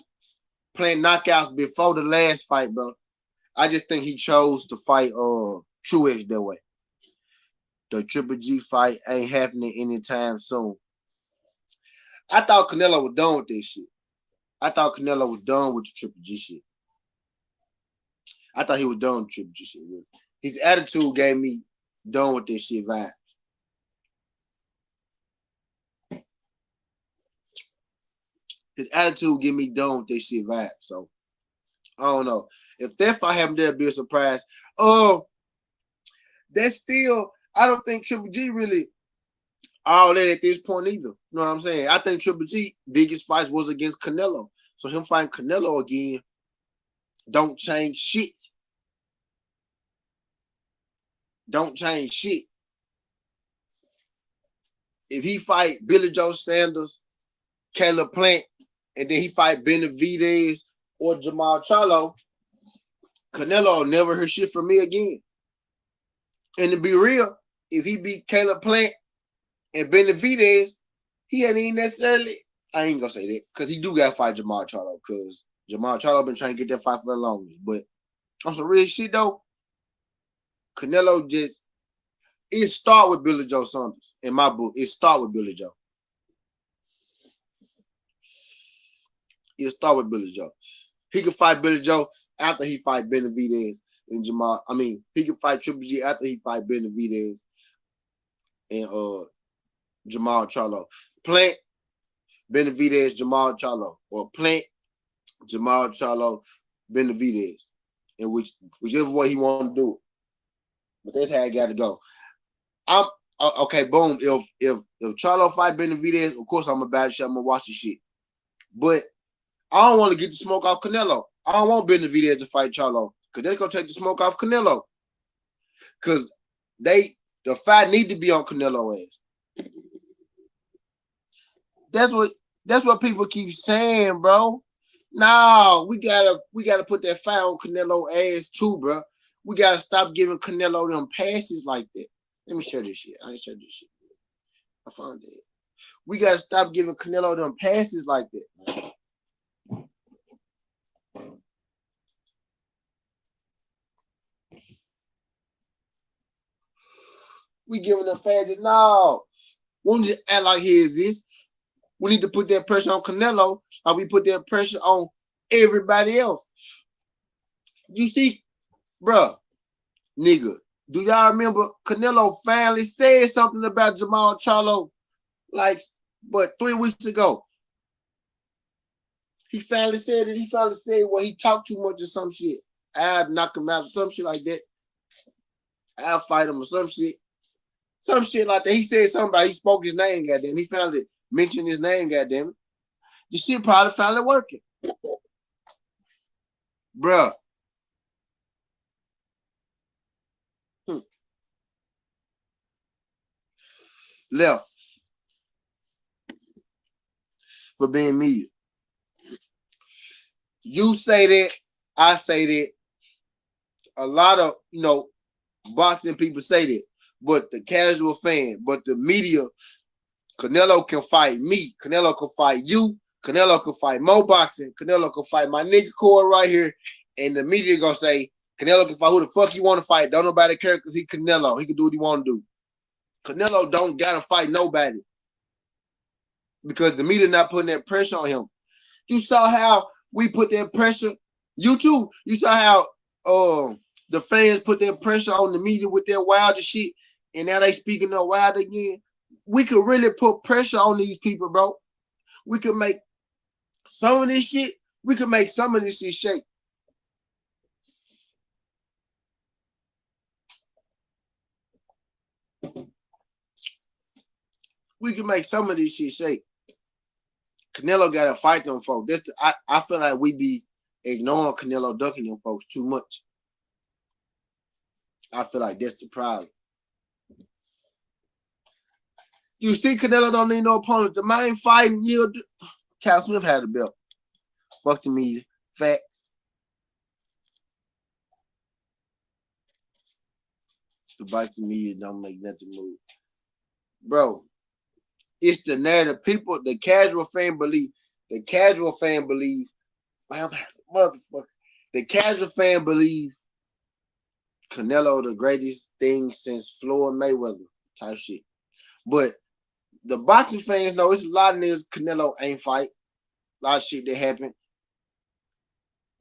Plant knockouts before the last fight, bro. I just think he chose to fight Truex that way. The Triple G fight ain't happening anytime soon. I thought Canelo was done with this shit. I thought Canelo was done with the Triple G shit. I thought he was done with Triple G shit. Really. His attitude gave me done with this shit vibe. His attitude gave me done with this shit vibe. So I don't know. If that fight happened, there'd be a surprise. That's still, I don't think Triple G really all that at this point either. You know what I'm saying? I think Triple G biggest fights was against Canelo. So him fighting Canelo again don't change shit. Don't change shit. If he fight Billy Joe Sanders, Caleb Plant, and then he fight Benavidez or Jamal Charlo, Canelo never heard shit from me again. And to be real, if he beat Caleb Plant and Benavidez, he ain't even necessarily, I ain't gonna say that, because he do gotta fight Jamal Charlo, because Jamal Charlo been trying to get that fight for the longest. But on some real shit though, Canelo just, it start with Billy Joe Saunders. In my book, it start with Billy Joe. It start with Billy Joe. He could fight Billy Joe after he fight Benavidez and Jamal. I mean, he could fight Triple G after he fight Benavidez and Jamal Charlo. Plant, Benavidez, Jamal Charlo. Or Plant, Jamal Charlo, Benavidez. In whichever way he want to do it. But that's how it got to go. I'm okay, boom. If Charlo fight Benavidez, of course I'm about it. I'm gonna watch the shit. But I don't want to get the smoke off Canelo. I don't want Benavidez to fight Charlo because they're gonna take the smoke off Canelo. Because the fight need to be on Canelo ass. That's what people keep saying, bro. No, we gotta put that fight on Canelo ass too, bro. We gotta stop giving Canelo them passes like that. Let me show this shit. I ain't show this shit. I found it. We gotta stop giving Canelo them passes like that. We giving them passes. No. We don't just act like he exists. We need to put that pressure on Canelo, like we put that pressure on everybody else. You see, bro, nigga, do y'all remember Canelo finally said something about Jamal Charlo, like, but 3 weeks ago? He finally said it. He finally said, well, he talked too much or some shit. I'd knock him out or some shit like that. I'll fight him or some shit. Some shit like that. He said something about he spoke his name, goddamn. He finally mentioned his name, goddamn. The shit probably finally working. Bruh. Left for being media. You say that, I say that. A lot of, boxing people say that. But the casual fan, but the media, Canelo can fight me. Canelo can fight you. Canelo can fight Mo Boxing. Canelo can fight my nigga Corey right here. And the media gonna say, Canelo can fight who the fuck you want to fight. Don't nobody care because he Canelo. He can do what he want to do. Canelo don't gotta fight nobody. Because the media not putting that pressure on him. You saw how we put that pressure. You too. You saw how the fans put their pressure on the media with their wild shit. And now they speaking up wild again. We could really put pressure on these people, bro. We could make some of this shit. We could make some of this shit shake. We can make some of this shit shake. Canelo got to fight them folks. I feel like we be ignoring Canelo, ducking them folks too much. I feel like that's the problem. You see, Canelo don't need no opponent. The main fighting year, Cal Smith had the belt. Fuck the media. Facts. The boxing media don't make nothing move. Bro, it's the narrative. People, the casual fan believe. The casual fan believe. Motherfucker. The casual fan believe Canelo the greatest thing since Floyd Mayweather type shit. But the boxing fans know it's a lot of niggas Canelo ain't fight. A lot of shit that happened.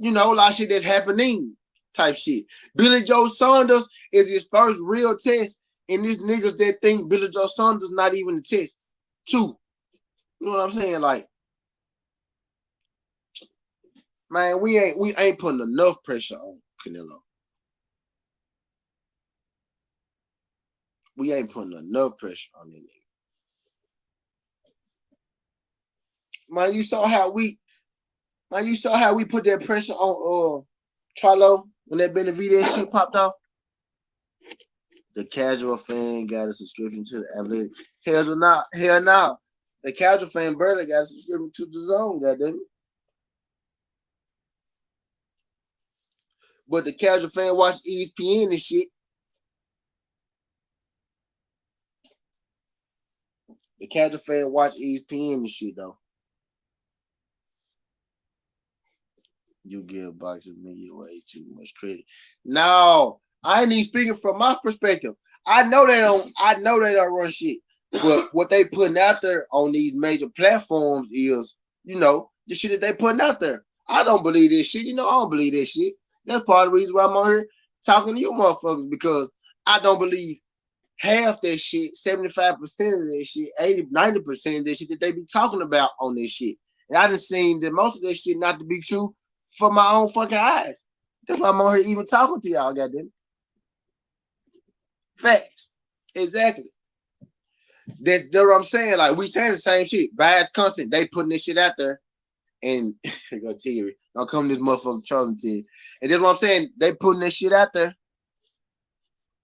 A lot of shit that's happening type shit. Billy Joe Saunders is his first real test. And these niggas that think Billy Joe Saunders not even a test. 2. You know what I'm saying? Like, man, we ain't putting enough pressure on Canelo. We ain't putting enough pressure on that nigga. Man, you saw how we put that pressure on Charlo when that Benavidez shit popped off. The casual fan got a subscription to the Athletic. Hell no. The casual fan barely got a subscription to the Zone, goddamn. But the casual fan watch ESPN and shit. The casual fan watch ESPN and shit though. You give boxing media way too much credit. No, I ain't even speaking from my perspective. I know they don't run shit. But what they putting out there on these major platforms is, the shit that they putting out there. I don't believe this shit. I don't believe this shit. That's part of the reason why I'm on here talking to you motherfuckers, because I don't believe half that shit, 75% of that shit, 80, 90% of that shit that they be talking about on this shit. And I done seen that most of that shit not to be true for my own fucking eyes. That's why I'm on here even talking to y'all, goddamn. Facts. Exactly. That's what I'm saying. Like, we saying the same shit. Biased content. They putting this shit out there. And they go Terry. Don't come this motherfucker trolling Terry. And that's what I'm saying. They putting that shit out there.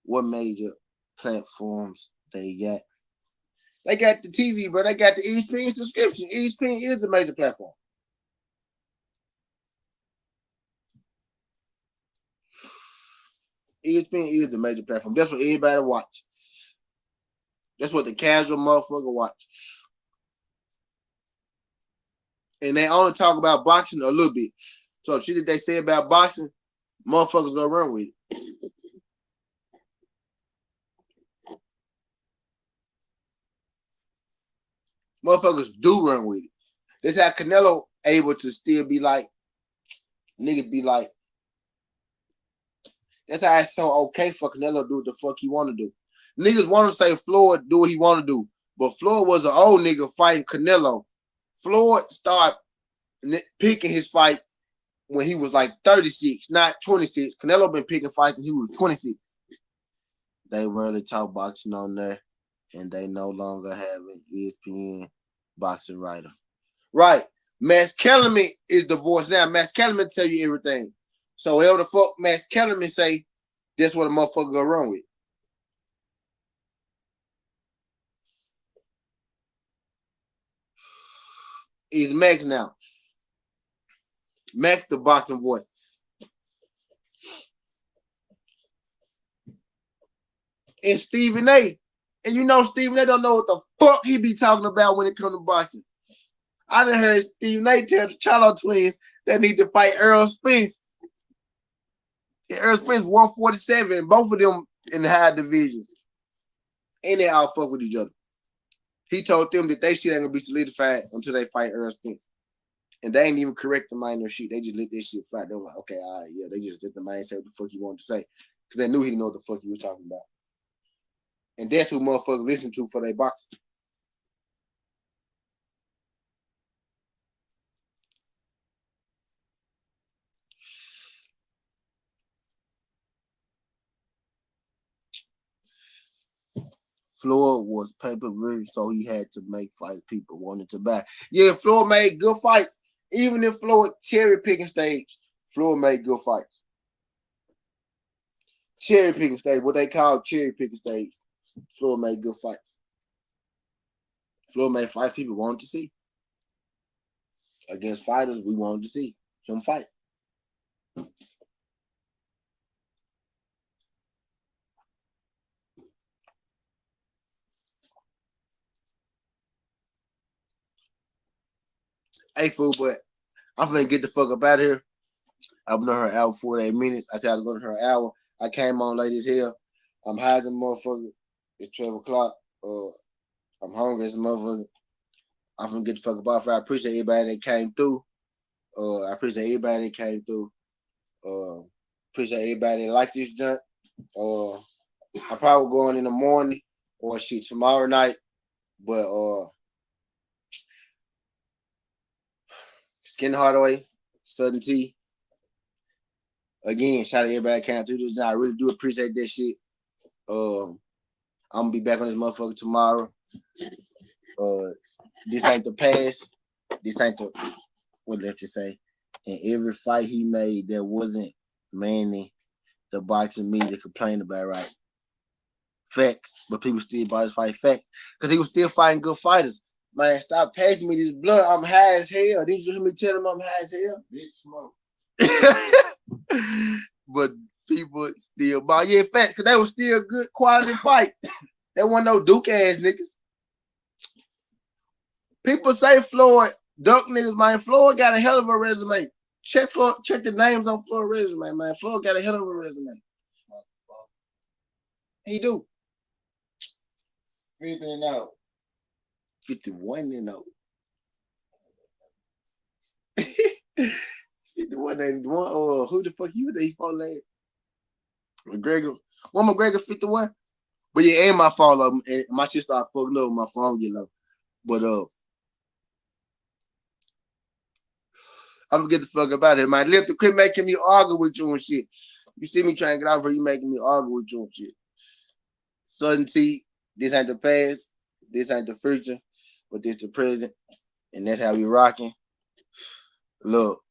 What major platforms they got? They got the TV, bro. They got the ESPN subscription. ESPN is a major platform. ESPN is a major platform. That's what everybody watch. That's what the casual motherfucker watch. And they only talk about boxing a little bit. So shit that they say about boxing, motherfuckers gonna run with it. Motherfuckers do run with it. That's how Canelo able to still be like, niggas be like, that's how it's so okay for Canelo to do what the fuck he want to do. Niggas want to say Floyd do what he want to do, but Floyd was an old nigga fighting Canelo. Floyd started picking his fights when he was like 36, not 26. Canelo been picking fights since he was 26. They rarely talk boxing on there, and they no longer have an ESPN boxing writer. Right. Max Kellerman is the voice now. Max Kellerman tell you everything. So whatever the fuck Max Kellerman say, that's what a motherfucker go wrong with. Is Max now. Max the boxing voice. And Stephen A. And you know Stephen A don't know what the fuck he be talking about when it comes to boxing. I done heard Stephen A tell the Charlo twins they need to fight Earl Spence. And Earl Spence 147, both of them in the high divisions. And they all fuck with each other. He told them that they shit ain't gonna be solidified until they fight Earl Spence. And they ain't even correct the mind or shit. They just let this shit fly. They were like, okay, all right, yeah. They just let the man say what the fuck he wanted to say. Because they knew he didn't know what the fuck he was talking about. And that's who motherfuckers listen to for their boxing. Floyd was pay-per-view, so he had to make fights people wanted to buy. Yeah, Floyd made good fights. Even if Floyd cherry picking stage, Floyd made good fights. Cherry picking stage, what they call cherry picking stage. Floyd made good fights. Floyd made fights people wanted to see. Against fighters we wanted to see him fight. Hey, fool, but I'm finna get the fuck up out of here. I've been on her hour 48 minutes. I said I was going to her hour. I came on late as hell. I'm high as a motherfucker. It's 12 o'clock. I'm hungry as a motherfucker. I'm finna get the fuck up off. I appreciate everybody that came through. I appreciate everybody that came through. Appreciate everybody that liked this junk. I probably going in the morning or shit tomorrow night. But Skin Hardaway, SouthernTea. Again, shout out to everybody that came through this. I really do appreciate that shit. I'm gonna be back on this motherfucker tomorrow. This ain't the past. This ain't the what left to say. And every fight he made that wasn't Manny, the boxing media complained about, right? Facts. But people still bought his fight facts. Because he was still fighting good fighters. Man, stop passing me this blood. I'm high as hell. Didn't you hear me tell him I'm high as hell? Bitch smoke. But people still bought. Yeah, facts. Because they were still good quality fight. They wasn't no Duke ass niggas. People say Floyd duck niggas, man. Floyd got a hell of a resume. Check the names on Floyd's resume, man. Floyd got a hell of a resume. He do. 50 and out. 51 and 0. 51 and 1. Who the fuck you think he fought last? McGregor. One McGregor 51. But yeah, ain't my fault. And my shit started fucking up. My phone get low. But I'm gonna get the fuck up out of here, man. Live to quit making me argue with you and shit. You see me trying to get out of here, you making me argue with you and shit. SouthernTea, this ain't the past, this ain't the future, but this the present, and that's how we rocking. Look,